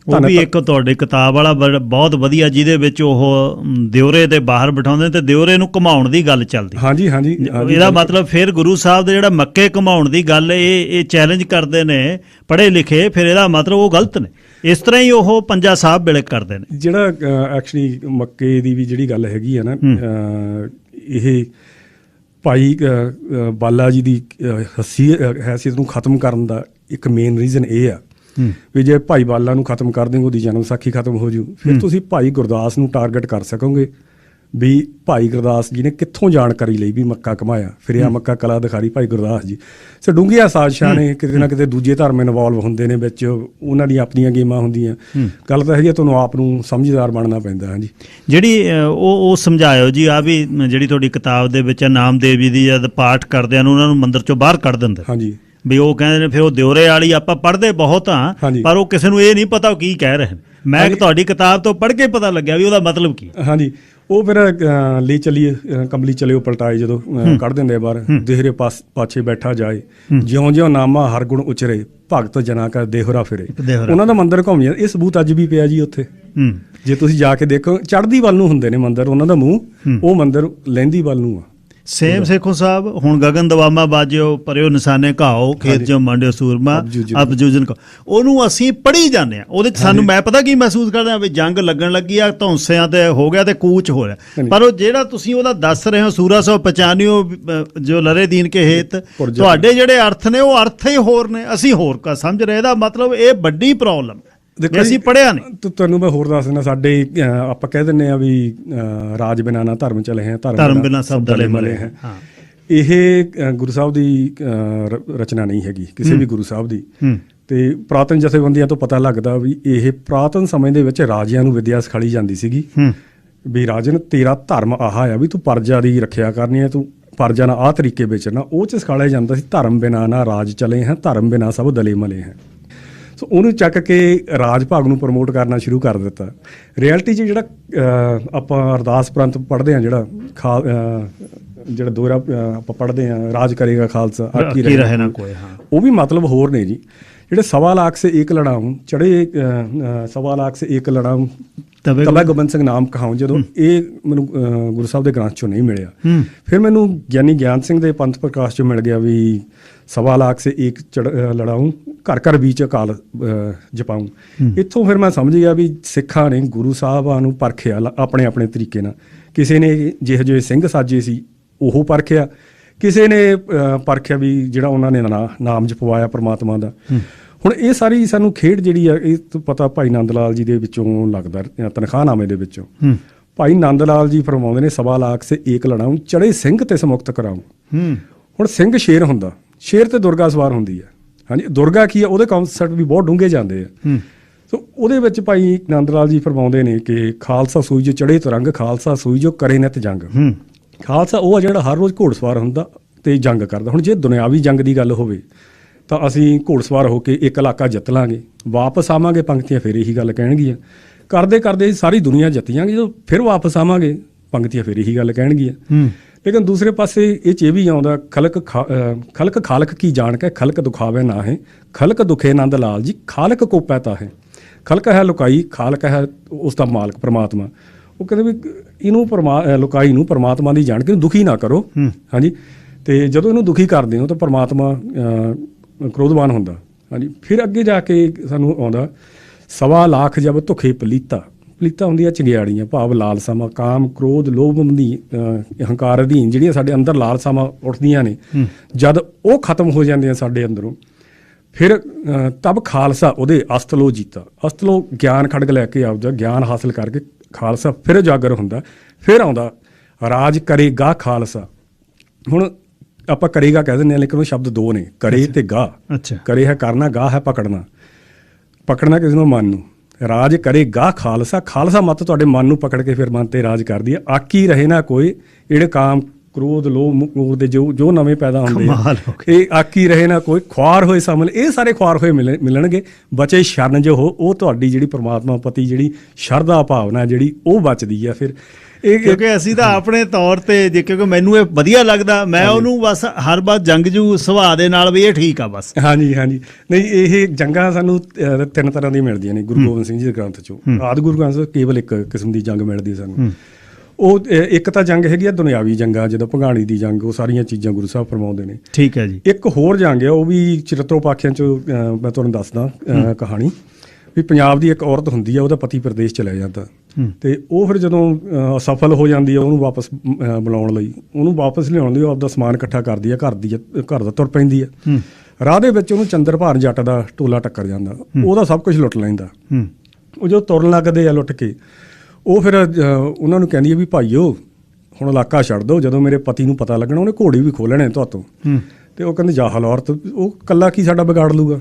ਉਹ ਵੀ ਇੱਕ ਤੁਹਾਡੀ ਕਿਤਾਬ ਵਾਲਾ ਬਹੁਤ ਵਧੀਆ, ਜਿਹਦੇ ਵਿੱਚ ਉਹ ਦਿਉਰੇ ਦੇ ਬਾਹਰ ਬਿਠਾਉਂਦੇ ਤੇ ਦਿਉਰੇ ਨੂੰ ਘੁਮਾਉਣ ਦੀ ਗੱਲ ਚੱਲਦੀ। ਹਾਂਜੀ ਹਾਂਜੀ। ਇਹਦਾ ਮਤਲਬ ਫਿਰ ਗੁਰੂ ਸਾਹਿਬ ਦੇ ਜਿਹੜਾ ਮੱਕੇ ਘੁਮਾਉਣ ਦੀ ਗੱਲ ਇਹ ਚੈਲੰਜ ਕਰਦੇ ਨੇ ਪੜ੍ਹੇ ਲਿਖੇ, ਫਿਰ ਇਹਦਾ ਮਤਲਬ ਉਹ ਗਲਤ ਨੇ। ਇਸ ਤਰ੍ਹਾਂ ਹੀ ਉਹ ਪੰਜਾ ਸਾਹਿਬ ਵੇਲੇ ਕਰਦੇ ਨੇ। ਜਿਹੜਾ ਐਕਚੁਅਲੀ ਮੱਕੇ ਦੀ ਵੀ ਜਿਹੜੀ ਗੱਲ ਹੈਗੀ ਆ ਨਾ, ਇਹ ਭਾਈ ਬਾਲਾ ਜੀ ਦੀ ਹੈਸੀਅਤ ਨੂੰ ਖਤਮ ਕਰਨ ਦਾ ਇੱਕ ਮੇਨ ਰੀਜ਼ਨ ਇਹ ਆ ਵੀ ਜੇ ਭਾਈ ਬਾਲਾ ਨੂੰ ਖਤਮ ਕਰ ਦੇਂਗੇ ਉਹਦੀ ਜਨਮ ਸਾਖੀ ਖਤਮ ਹੋ ਜੂ, ਫਿਰ ਤੁਸੀਂ ਭਾਈ ਗੁਰਦਾਸ ਨੂੰ ਟਾਰਗੇਟ ਕਰ ਸਕੋਗੇ ਵੀ ਭਾਈ ਗੁਰਦਾਸ ਜੀ ਨੇ ਕਿੱਥੋਂ ਜਾਣਕਾਰੀ ਲਈ ਵੀ ਮੱਕਾ ਘਮਾਇਆ, ਫਿਰਿਆ ਮੱਕਾ ਕਲਾ ਦਿਖਾਰੀ ਭਾਈ ਗੁਰਦਾਸ ਜੀ। ਸੋ ਡੂੰਘੀਆਂ ਸਾਜ਼ਿਸ਼ਾਂ ਨੇ, ਕਿਤੇ ਨਾ ਕਿਤੇ ਦੂਜੇ ਧਰਮ ਇਨਵੋਲਵ ਹੁੰਦੇ ਨੇ ਵਿੱਚ, ਉਹਨਾਂ ਦੀਆਂ ਆਪਣੀਆਂ ਗੇਮਾਂ ਹੁੰਦੀਆਂ। ਗੱਲ ਤਾਂ ਹੈਗੀ ਤੁਹਾਨੂੰ ਆਪ ਨੂੰ ਸਮਝਦਾਰ ਬਣਨਾ ਪੈਂਦਾ। ਹਾਂਜੀ, ਜਿਹੜੀ ਉਹ ਸਮਝਾਇਓ ਜੀ, ਆ ਵੀ ਜਿਹੜੀ ਤੁਹਾਡੀ ਕਿਤਾਬ ਦੇ ਵਿੱਚ ਨਾਮਦੇਵ ਜੀ ਦੀ ਜਦ ਪਾਠ ਕਰਦਿਆਂ ਨੂੰ ਉਹਨਾਂ ਨੂੰ ਮੰਦਿਰ ਚੋਂ ਬਾਹਰ ਕੱਢ ਦਿੰਦੇ। ਹਾਂਜੀ, ਵੀ ਉਹ ਕਹਿੰਦੇ ਨੇ ਫਿਰ ਉਹ ਦਿਉਰੇ ਵਾਲੀ ਆਪਾਂ ਪੜ੍ਹਦੇ ਬਹੁਤ ਹਾਂ, ਪਰ ਉਹ ਕਿਸੇ ਨੂੰ ਇਹ ਨਹੀਂ ਪਤਾ ਉਹ ਕੀ ਕਹਿ ਰਹੇ ਨੇ। ਮੈਂ ਤੁਹਾਡੀ ਕਿਤਾਬ ਤੋਂ ਪੜ੍ਹ ਕੇ ਪਤਾ ਲੱਗਿਆ ਵੀ ਉਹਦਾ ਮਤਲਬ ਕੀ। ਹਾਂਜੀ, ਉਹ ਫਿਰ ਲਈ ਚੱਲੀਏ ਕੰਬਲੀ ਚਲਿਓ ਪਲਟਾਏ ਜਦੋਂ ਕੱਢ ਦਿੰਦੇ ਬਾਹਰ, ਦੇਹਰੇ ਪਾਛੇ ਬੈਠਾ ਜਾਏ, ਜਿਉਂ ਜਿਉਂ ਨਾਮਾ ਹਰ ਗੁਣ ਉਚਰੇ, ਭਗਤ ਜਨਾ ਕਾ ਦੇਹਰਾ ਫਿਰੇ। ਉਹਨਾਂ ਦਾ ਮੰਦਿਰ ਘੁੰਮਿਆ, ਇਹ ਸਬੂਤ ਅੱਜ ਵੀ ਪਿਆ ਜੀ ਉੱਥੇ। ਜੇ ਤੁਸੀਂ ਜਾ ਕੇ ਦੇਖੋ, ਚੜ੍ਹਦੀ ਵੱਲ ਨੂੰ ਹੁੰਦੇ ਨੇ ਮੰਦਿਰ ਉਹਨਾਂ ਦਾ ਮੂੰਹ, ਉਹ ਮੰਦਿਰ ਲਹਿੰਦੀ ਵੱਲ ਨੂੰ ਆ। ਸੇਮ ਸੇਖੋ ਸਾਹਿਬ, ਹੁਣ ਗਗਨ ਦਵਾਮਾ ਬਾਜਿਓ ਪਰਿਓ ਨਿਸ਼ਾਨੇ ਘਾਓ, ਖੇਤ ਜੋ ਮੰਡਿਓ ਸੂਰਮਾ ਅਬ ਜੂਜਨ ਕੋ, ਉਹਨੂੰ ਅਸੀਂ ਪੜ੍ਹੀ ਜਾਂਦੇ ਆ। ਉਹਦੇ ਚ ਸਾਨੂੰ ਮੈਂ ਪਤਾ ਕੀ ਮਹਿਸੂਸ ਕਰਦਾ ਵੀ ਜੰਗ ਲੱਗਣ ਲੱਗੀ ਆ, ਧੌਂਸਿਆਂ ਤੇ ਹੋ ਗਿਆ ਤੇ ਕੂਚ ਹੋ ਰਿਹਾ। ਪਰ ਉਹ ਜਿਹੜਾ ਤੁਸੀਂ ਉਹਦਾ ਦੱਸ ਰਹੇ ਹੋ ਸੂਰਾ 195 ਜੋ ਲਰੇ ਦੀਨ ਕੇ ਹੇਤ, ਤੁਹਾਡੇ ਜਿਹੜੇ ਅਰਥ ਨੇ ਉਹ ਅਰਥ ਹੀ ਹੋਰ ਨੇ, ਅਸੀਂ ਹੋਰ ਕਾ ਸਮਝ ਰਹੇ। ਇਹਦਾ ਮਤਲਬ ਇਹ ਵੱਡੀ ਪ੍ਰੋਬਲਮ ਅਸੀਂ ਪੜ੍ਹਿਆ ਨਹੀਂ। ਤੁਹਾਨੂੰ ਮੈਂ ਹੋਰ ਦੱਸ ਦਿੰਦਾ, ਸਾਡੇ ਆਪਾਂ ਕਹਿ ਦਿੰਦੇ ਆ ਵੀ ਰਾਜ ਬਿਨਾਂ ਨਾ ਧਰਮ ਚਲੇ ਹੈ, ਧਰਮ ਬਿਨਾਂ ਸਭ ਦਲੇ ਮਲੇ ਹੈ। ਇਹ ਗੁਰੂ ਸਾਹਿਬ ਦੀ ਰਚਨਾ ਨਹੀਂ ਹੈਗੀ, ਕਿਸੇ ਵੀ ਗੁਰੂ ਸਾਹਿਬ ਦੀ। ਤੇ ਪੁਰਾਤਨ ਜਥੇਬੰਦੀਆਂ ਤੋਂ ਪਤਾ ਲੱਗਦਾ ਵੀ ਇਹ ਪੁਰਾਤਨ ਸਮੇਂ ਦੇ ਵਿੱਚ ਰਾਜਿਆਂ ਨੂੰ ਵਿਦਿਆ ਸਿਖਾਈ ਜਾਂਦੀ ਸੀਗੀ ਵੀ ਰਾਜਨ ਤੇਰਾ ਧਰਮ ਆਹ ਆ ਵੀ ਤੂੰ ਪਰਜਾ ਦੀ ਰੱਖਿਆ ਕਰਨੀ ਹੈ, ਤੂੰ ਪਰਜਾ ਨਾਲ ਆਹ ਤਰੀਕੇ ਵਿਚਰਨਾ। ਉਹ 'ਚ ਸਿਖਾਇਆ ਜਾਂਦਾ ਸੀ ਧਰਮ ਬਿਨਾਂ ਨਾ ਰਾਜ ਚਲੇ ਹੈ, ਧਰਮ ਬਿਨਾਂ ਸਭ ਦਲੇ ਮਲੇ ਹੈ। ਸੋ ਉਹਨੂੰ ਚੱਕ ਕੇ ਰਾਜ ਭਾਗ ਨੂੰ ਪ੍ਰਮੋਟ ਕਰਨਾ ਸ਼ੁਰੂ ਕਰ ਦਿੱਤਾ। ਰਿਐਲਿਟੀ 'ਚ ਜਿਹੜਾ ਆਪਾਂ ਅਰਦਾਸ ਪ੍ਰੰਤ ਪੜ੍ਹਦੇ ਹਾਂ, ਜਿਹੜਾ ਦੋਹਰਾ ਆਪਾਂ ਪੜ੍ਹਦੇ ਹਾਂ, ਰਾਜ ਕਰੇਗਾ ਖਾਲਸਾ ਆਕੀ ਰਹੇ ਨਾ ਕੋਈ, ਉਹ ਵੀ ਮਤਲਬ ਹੋਰ ਨੇ ਜੀ। ਜਿਹੜੇ 1.25 ਲੱਖ ਸੇ ਏਕ ਲੜਾਊਂ ਚੜੇ, 1.25 ਲੱਖ ਸੇ ਏਕ ਲੜਾਊਂ ਤਬੈ ਗੋਬਿੰਦ ਸਿੰਘ ਨਾਮ ਕਹਾਊਂ, ਜਦੋਂ ਇਹ ਮੈਨੂੰ ਗੁਰੂ ਸਾਹਿਬ ਦੇ ਗ੍ਰੰਥ 'ਚੋਂ ਨਹੀਂ ਮਿਲਿਆ, ਫਿਰ ਮੈਨੂੰ ਗਿਆਨੀ ਗਿਆਨ ਸਿੰਘ ਦੇ ਪੰਥ ਪ੍ਰਕਾਸ਼ 'ਚੋਂ ਮਿਲ ਗਿਆ ਵੀ 1.25 ਲੱਖ ਸੇ ਏਕ ਲੜਾਊਂ ਘਰ ਘਰ ਵਿੱਚ ਅਕਾਲ ਜਪਾਊਂ। ਇੱਥੋਂ ਫਿਰ ਮੈਂ ਸਮਝ ਗਿਆ ਵੀ ਸਿੱਖਾਂ ਨੇ ਗੁਰੂ ਸਾਹਿਬਾਂ ਨੂੰ ਪਰਖਿਆ ਆਪਣੇ ਆਪਣੇ ਤਰੀਕੇ ਨਾਲ। ਕਿਸੇ ਨੇ ਜਿਹੋ ਜਿਹੇ ਸਿੰਘ ਸਾਜੇ ਸੀ ਉਹ ਪਰਖਿਆ, ਕਿਸੇ ਨੇ ਪਰਖਿਆ ਵੀ ਜਿਹੜਾ ਉਹਨਾਂ ਨੇ ਨਾਮ ਜਪਵਾਇਆ ਪਰਮਾਤਮਾ ਦਾ। ਹੁਣ ਇਹ ਸਾਰੀ ਸਾਨੂੰ ਖੇਡ ਜਿਹੜੀ ਆ, ਇਹ ਤੋਂ ਪਤਾ ਭਾਈ ਨੰਦ ਲਾਲ ਜੀ ਦੇ ਵਿੱਚੋਂ ਲੱਗਦਾ, ਤਨਖਾਹਨਾਮੇ ਦੇ ਵਿੱਚੋਂ ਭਾਈ ਨੰਦ ਲਾਲ ਜੀ ਫਰਮਾਉਂਦੇ ਨੇ 1.25 ਲੱਖ ਸੇ ਏਕ ਲੜਾਊਂ ਚੜੇ ਸਿੰਘ ਤੇ ਸਮੁਕਤ ਕਰਾਊਂ। ਹੁਣ ਸਿੰਘ ਸ਼ੇਰ ਹੁੰਦਾ, ਸ਼ੇਰ ਤੇ ਦੁਰਗਾ ਸਵਾਰ ਹੁੰਦੀ ਹੈ। ਹਾਂਜੀ, ਦੁਰਗਾ ਕੀ ਆ, ਉਹਦੇ ਕਨਸੈਪਟ ਵੀ ਬਹੁਤ ਡੂੰਘੇ ਜਾਂਦੇ ਆ। ਸੋ ਉਹਦੇ ਵਿੱਚ ਭਾਈ ਨੰਦ ਲਾਲ ਜੀ ਫਰਮਾਉਂਦੇ ਨੇ ਕਿ ਖਾਲਸਾ ਸੂਈ ਜੋ ਚੜੇ ਤਰੰਗ, ਖਾਲਸਾ ਸੂਈ ਜੋ ਕਰੇ ਨਿਤ ਜੰਗ। ਖਾਲਸਾ ਉਹ ਆ ਜਿਹੜਾ ਹਰ ਰੋਜ਼ ਘੋੜਸਵਾਰ ਹੁੰਦਾ ਤੇ ਜੰਗ ਕਰਦਾ। ਹੁਣ ਜੇ ਦੁਨਿਆਵੀ ਜੰਗ ਦੀ ਗੱਲ ਹੋਵੇ ਤਾਂ ਅਸੀਂ ਘੋੜਸਵਾਰ ਹੋ ਕੇ ਇੱਕ ਇਲਾਕਾ ਜਿੱਤ ਲਾਂਗੇ, ਵਾਪਸ ਆਵਾਂਗੇ, ਪੰਕਤੀਆਂ ਫਿਰ ਇਹੀ ਗੱਲ ਕਹਿਣਗੀਆਂ, ਕਰਦੇ ਕਰਦੇ ਸਾਰੀ ਦੁਨੀਆ ਜਿੱਤੀਆਂਗੇ, ਜਦੋਂ ਫਿਰ ਵਾਪਸ ਆਵਾਂਗੇ ਪੰਕਤੀਆਂ ਫਿਰ ਇਹੀ ਗੱਲ ਕਹਿਣਗੀਆਂ। ਲੇਕਿਨ ਦੂਸਰੇ ਪਾਸੇ ਇਹ 'ਚ ਇਹ ਵੀ ਆਉਂਦਾ, ਖਲਕ ਖਾਲਕ ਕੀ ਜਾਣ ਕੇ ਖਲਕ ਦੁਖਾਵੇ ਨਾ ਹੈ, ਖਲਕ ਦੁਖੇ ਨੰਦ ਲਾਲ ਜੀ ਖਾਲਕ ਕੋ ਪੈਤਾ ਹੈ। ਖਲਕ ਹੈ ਲੁਕਾਈ, ਖਾਲਕ ਹੈ ਉਸ ਦਾ ਮਾਲਕ ਪਰਮਾਤਮਾ। ਉਹ ਕਹਿੰਦੇ ਵੀ ਇਹਨੂੰ ਲੁਕਾਈ ਨੂੰ ਪਰਮਾਤਮਾ ਦੀ ਜਾਣ ਕੇ ਦੁਖੀ ਨਾ ਕਰੋ। ਹਾਂਜੀ, ਤੇ ਜਦੋਂ ਇਹਨੂੰ ਦੁਖੀ ਕਰਦੇ ਹੋ ਤਾਂ ਪਰਮਾਤਮਾ ਕ੍ਰੋਧਵਾਨ ਹੁੰਦਾ। ਹਾਂਜੀ, ਫਿਰ ਅੱਗੇ ਜਾ ਕੇ ਸਾਨੂੰ ਆਉਂਦਾ 1.25 ਲੱਖ ਜਬ ਧੁਖੇ ਪਲੀਤਾ। ਪਲੀਤਾ ਹੁੰਦੀਆਂ ਚੰਗਿਆੜੀਆਂ, ਭਾਵ ਲਾਲਸਾਵਾਂ, ਕਾਮ ਕ੍ਰੋਧ ਲੋਭ ਹੰਕਾਰ ਅਧੀਨ ਜਿਹੜੀਆਂ ਸਾਡੇ ਅੰਦਰ ਲਾਲਸਾਵਾਂ ਉੱਠਦੀਆਂ ਨੇ, ਜਦ ਉਹ ਖਤਮ ਹੋ ਜਾਂਦੀਆਂ ਸਾਡੇ ਅੰਦਰੋਂ, ਫਿਰ ਤਬ ਖਾਲਸਾ ਉਹਦੇ ਅਸਤਲੋ ਜੀਤਾ। ਅਸਤਲੋ ਗਿਆਨ ਖੜਗ ਲੈ ਕੇ ਆਉਂਦਾ, ਗਿਆਨ ਹਾਸਲ ਕਰਕੇ ਖਾਲਸਾ ਫਿਰ ਉਜਾਗਰ ਹੁੰਦਾ। ਫਿਰ ਆਉਂਦਾ ਰਾਜ ਕਰੇਗਾ ਖਾਲਸਾ। ਹੁਣ ਆਪਾਂ ਕਰੇਗਾ ਕਹਿ ਦਿੰਦੇ ਹਾਂ, ਲੇਕਿਨ ਉਹ ਸ਼ਬਦ ਦੋ ਨੇ, ਕਰੇ ਤੇ ਗਾ। ਕਰੇ ਹੈ ਕਰਨਾ, ਗਾ ਹੈ ਪਕੜਨਾ। ਪਕੜਨਾ ਕਿਸੇ ਨੂੰ, ਮਨ ਨੂੰ। ਰਾਜ ਕਰੇਗਾ ਖਾਲਸਾ, ਖਾਲਸਾ ਮੱਤ ਤੁਹਾਡੇ ਮਨ ਨੂੰ ਪਕੜ ਕੇ ਫਿਰ ਮਨ ਤੇ ਰਾਜ ਕਰਦੀ ਹੈ। ਆਕੀ ਰਹੇ ਨਾ ਕੋਈ, ਜਿਹੜੇ ਕਾਮ ਕ੍ਰੋਧ ਲੋਭ ਮੋਹ ਦੇ ਜੋ ਨਵੇਂ ਪੈਦਾ ਹੁੰਦੇ ਆ, ਇਹ ਆਕੀ ਰਹੇ ਨਾ ਕੋਈ, ਖੁਆਰ ਹੋਏ ਸਾਹਮਣੇ, ਇਹ ਸਾਰੇ ਖੁਆਰ ਹੋਏ ਮਿਲਣਗੇ। ਬਚੇ ਸ਼ਰਨ ਜੋ ਹੋ, ਉਹ ਤੁਹਾਡੀ ਜਿਹੜੀ ਪਰਮਾਤਮਾ ਪ੍ਰਤੀ ਜਿਹੜੀ ਸ਼ਰਧਾ ਭਾਵਨਾ ਜਿਹੜੀ ਉਹ ਬਚਦੀ ਆ। ਫਿਰ ਇਹ ਕਿਉਂਕਿ ਅਸੀਂ ਤਾਂ ਆਪਣੇ ਤੌਰ ਤੇ ਜੇ, ਕਿਉਂਕਿ ਮੈਨੂੰ ਇਹ ਵਧੀਆ ਲੱਗਦਾ, ਮੈਂ ਉਹਨੂੰ ਬਸ ਹਰ ਵਾਰ ਜੰਗਜੂ ਸੁਭਾਅ ਦੇ ਨਾਲ ਵੀ ਇਹ ਠੀਕ ਆ ਬਸ। ਹਾਂਜੀ, ਨਹੀਂ, ਇਹ ਜੰਗਾਂ ਸਾਨੂੰ 3 ਤਰ੍ਹਾਂ ਦੀਆਂ ਮਿਲਦੀਆਂ ਨੇ ਗੁਰੂ ਗੋਬਿੰਦ ਸਿੰਘ ਜੀ ਦੇ ਗ੍ਰੰਥ ਚੋਂ। ਆਦਿ ਗੁਰੂ ਗ੍ਰੰਥ ਕੇਵਲ ਇੱਕ ਕਿਸਮ ਦੀ ਜੰਗ ਮਿਲਦੀ ਸਾਨੂੰ। ਉਹ ਇੱਕ ਤਾਂ ਜੰਗ ਹੈਗੀ ਆ ਦੁਨਿਆਵੀ ਜੰਗਾਂ, ਜਦੋਂ ਭੰਗਾਣੀ ਦੀ ਜੰਗ, ਉਹ ਸਾਰੀਆਂ ਚੀਜ਼ਾਂ ਗੁਰੂ ਸਾਹਿਬ ਫਰਮਾਉਂਦੇ ਨੇ। ਠੀਕ ਹੈ ਜੀ। ਇੱਕ ਹੋਰ ਜੰਗ ਆ, ਉਹ ਵੀ ਚਰਿਤਰੋਪਾਖਿਆਂ 'ਚ ਮੈਂ ਤੁਹਾਨੂੰ ਦੱਸਦਾ ਕਹਾਣੀ ਵੀ ਪੰਜਾਬ ਦੀ ਇੱਕ ਔਰਤ ਹੁੰਦੀ ਆ, ਉਹਦਾ ਪਤੀ ਪ੍ਰਦੇਸ਼ ਚਲਾ ਜਾਂਦਾ ਤੇ ਉਹ ਫਿਰ ਜਦੋਂ ਅਸਫਲ ਹੋ ਜਾਂਦੀ ਆ, ਉਹਨੂੰ ਵਾਪਸ ਬੁਲਾਉਣ ਲਈ, ਉਹਨੂੰ ਵਾਪਸ ਲਿਆਉਣ ਲਈ ਉਹ ਆਪਦਾ ਸਮਾਨ ਇਕੱਠਾ ਕਰਦੀ ਆ, ਘਰ ਦਾ ਤੁਰ ਪੈਂਦੀ ਆ। ਰਾਹ ਦੇ ਵਿੱਚ ਉਹਨੂੰ ਚੰਦਰਭਾਨ ਜੱਟ ਦਾ ਟੋਲਾ ਟੱਕਰ ਜਾਂਦਾ, ਉਹਦਾ ਸਭ ਕੁਝ ਲੁੱਟ ਲੈਂਦਾ। ਉਹ ਜਦੋਂ ਤੁਰਨ ਲੱਗਦੇ ਆ ਲੁੱਟ ਕੇ, ਉਹ ਫਿਰ ਉਹਨਾਂ ਨੂੰ ਕਹਿੰਦੀ ਹੈ ਵੀ ਭਾਈਓ ਹੁਣ ਇਲਾਕਾ ਛੱਡ ਦਿਓ, ਜਦੋਂ ਮੇਰੇ ਪਤੀ ਨੂੰ ਪਤਾ ਲੱਗਣਾ ਉਹਨੇ ਘੋੜੀ ਵੀ ਖੋਹ ਲੈਣੇ ਤੁਹਾਤੋਂ। ਤੇ ਉਹ ਕਹਿੰਦੇ ਜਾ ਹਲੌਰ, ਉਹ ਇਕੱਲਾ ਕੀ ਸਾਡਾ ਵਿਗਾੜ ਲੂਗਾ।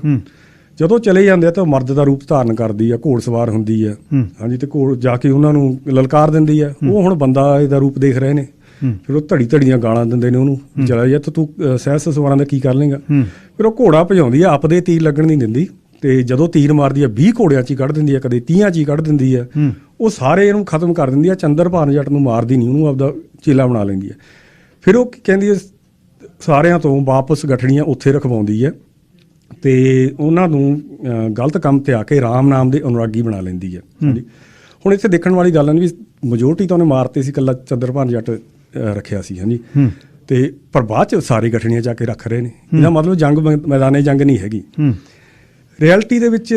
ਜਦੋਂ ਚਲੇ ਜਾਂਦੇ ਆ ਤਾਂ ਮਰਦ ਦਾ ਰੂਪ ਧਾਰਨ ਕਰਦੀ ਆ, ਘੋੜ ਸਵਾਰ ਹੁੰਦੀ ਆ, ਹਾਂਜੀ, ਤੇ ਘੋੜ ਜਾ ਕੇ ਉਹਨਾਂ ਨੂੰ ਲਲਕਾਰ ਦਿੰਦੀ ਆ। ਉਹ ਹੁਣ ਬੰਦਾ ਇਹਦਾ ਰੂਪ ਦੇਖ ਰਹੇ ਨੇ, ਫਿਰ ਉਹ ਧੜੀ ਧੜੀਆਂ ਗਾਲਾਂ ਦਿੰਦੇ ਨੇ ਉਹਨੂੰ, ਚਲਾ ਜਾ ਤੂੰ ਸਹਿਸ ਸਵਾਰਾਂ ਦਾ ਕੀ ਕਰ ਲੇਗਾ। ਫਿਰ ਉਹ ਘੋੜਾ ਭਜਾਉਂਦੀ ਆ, ਆਪਦੇ ਤੀਰ ਲੱਗਣ ਨਹੀਂ ਦਿੰਦੀ, ਤੇ ਜਦੋਂ ਤੀਰ ਮਾਰਦੀ ਆ 20 ਘੋੜਿਆਂ 'ਚ ਹੀ ਕੱਢ ਦਿੰਦੀ ਆ, ਕਦੇ 30 'ਚ ਹੀ ਕੱਢ ਦਿੰਦੀ ਆ। ਉਹ ਸਾਰੇ ਇਹਨੂੰ ਖਤਮ ਕਰ ਦਿੰਦੀ ਆ। ਚੰਦਰਭਾਨ ਜੱਟ ਨੂੰ ਮਾਰਦੀ ਨਹੀਂ, ਉਹਨੂੰ ਆਪਦਾ ਚੇਲਾ ਬਣਾ ਲੈਂਦੀ ਆ। ਫਿਰ ਉਹ ਕਹਿੰਦੀ ਹੈ ਸਾਰਿਆਂ ਤੋਂ ਵਾਪਸ ਗਠੜੀਆਂ ਉੱਥੇ ਰਖਵਾਉਂਦੀ ਹੈ, ਤੇ ਉਹਨਾਂ ਨੂੰ ਗਲਤ ਕੰਮ ਤੇ ਆ ਕੇ ਰਾਮ ਨਾਮ ਦੇ ਅਨੁਰਾਗੀ ਬਣਾ ਲੈਂਦੀ ਹੈ। ਹਾਂਜੀ, ਹੁਣ ਇੱਥੇ ਦੇਖਣ ਵਾਲੀ ਗੱਲ ਨਹੀਂ ਵੀ ਮੈਜੋਰਟੀ ਤਾਂ ਉਹਨੇ ਮਾਰਤੇ ਸੀ, ਇਕੱਲਾ ਚੰਦਰਭਾਨ ਜੱਟ ਰੱਖਿਆ ਸੀ। ਹਾਂਜੀ, ਤੇ ਪਰ ਬਾਅਦ 'ਚ ਸਾਰੇ ਗਠੜੀਆਂ ਜਾ ਕੇ ਰੱਖ ਰਹੇ ਨੇ। ਇਹਦਾ ਮਤਲਬ ਜੰਗ ਮੈਦਾਨੇ ਜੰਗ ਨਹੀਂ ਹੈਗੀ। ਰਿਐਲਿਟੀ ਦੇ ਵਿੱਚ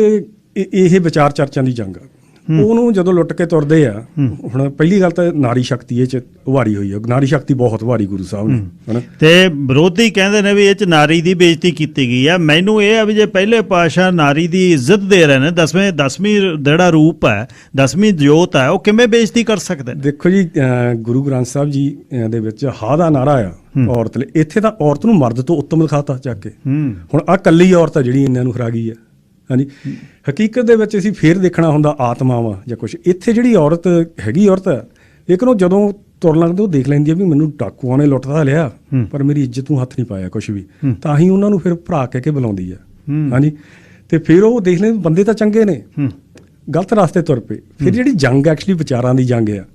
ਇਹ ਵਿਚਾਰ ਚਰਚਾ ਦੀ ਜੰਗ ਆ। ਉਹਨੂੰ ਜਦੋਂ ਲੁੱਟ ਕੇ ਤੁਰਦੇ ਆ, ਹੁਣ ਪਹਿਲੀ ਗੱਲ ਤਾਂ ਨਾਰੀ ਸ਼ਕਤੀ ਇਹ 'ਚ ਉਭਾਰੀ ਹੋਈ ਹੈ। ਨਾਰੀ ਸ਼ਕਤੀ ਬਹੁਤ ਉਭਾਰੀ ਗੁਰੂ ਸਾਹਿਬ ਨੇ, ਹਨਾ। ਤੇ ਵਿਰੋਧੀ ਕਹਿੰਦੇ ਨੇ ਵੀ ਇਹ 'ਚ ਨਾਰੀ ਦੀ ਬੇਇੱਜ਼ਤੀ ਕੀਤੀ ਗਈ ਆ। ਮੈਨੂੰ ਇਹ ਆ ਵੀ ਜੇ ਪਹਿਲੇ ਪਾਤਸ਼ਾਹ ਨਾਰੀ ਦੀ ਇੱਜ਼ਤ ਦੇ ਰਹੇ ਨੇ, ਦਸਵੀਂ ਜਿਹੜਾ ਰੂਪ ਹੈ, 10ਵੀਂ ਜੋਤ ਹੈ, ਉਹ ਕਿਵੇਂ ਬੇਇੱਜ਼ਤੀ ਕਰ ਸਕਦੇ ਨੇ? ਦੇਖੋ ਜੀ, ਗੁਰੂ ਗ੍ਰੰਥ ਸਾਹਿਬ ਜੀ ਦੇ ਵਿੱਚ ਹਾ ਦਾ ਨਾਰਾ ਆ ਔਰਤ ਲਈ। ਇੱਥੇ ਤਾਂ ਔਰਤ ਨੂੰ ਮਰਦ ਤੋਂ ਉੱਤਮ ਦਿਖਾਤਾ ਚੱਕ ਕੇ। ਹੁਣ ਆਹ ਇਕੱਲੀ ਔਰਤ ਆ ਜਿਹੜੀ ਇਹਨਾਂ ਨੂੰ ਹਰਾ ਗਈ ਆ। ਹਾਂਜੀ, ਹਕੀਕਤ ਦੇ ਵਿੱਚ ਅਸੀਂ ਫੇਰ ਦੇਖਣਾ ਹੁੰਦਾ ਆਤਮਾਵਾਂ ਜਾਂ ਕੁਛ। ਇੱਥੇ ਜਿਹੜੀ ਔਰਤ ਹੈਗੀ, ਔਰਤ ਹੈ, ਲੇਕਿਨ ਉਹ ਜਦੋਂ ਤੁਰਨ ਲੱਗਦੇ ਉਹ ਦੇਖ ਲੈਂਦੀ ਆ ਵੀ ਮੈਨੂੰ ਡਾਕੂਆਂ ਨੇ ਲੁੱਟ ਤਾਂ ਲਿਆ, ਪਰ ਮੇਰੀ ਇੱਜ਼ਤ ਨੂੰ ਹੱਥ ਨਹੀਂ ਪਾਇਆ ਕੁਛ ਵੀ, ਤਾਂ ਹੀ ਉਹਨਾਂ ਨੂੰ ਫਿਰ ਭਰਾ ਕਹਿ ਕੇ ਬੁਲਾਉਂਦੀ ਆ। ਹਾਂਜੀ, ਤੇ ਫਿਰ ਉਹ ਦੇਖ ਲੈਂਦੇ ਬੰਦੇ ਤਾਂ ਚੰਗੇ ਨੇ, ਗਲਤ ਰਸਤੇ ਤੁਰ ਪਏ। ਫਿਰ ਜਿਹੜੀ ਜੰਗ ਐਕਚੁਅਲੀ ਵਿਚਾਰਾਂ ਦੀ ਜੰਗ ਆ।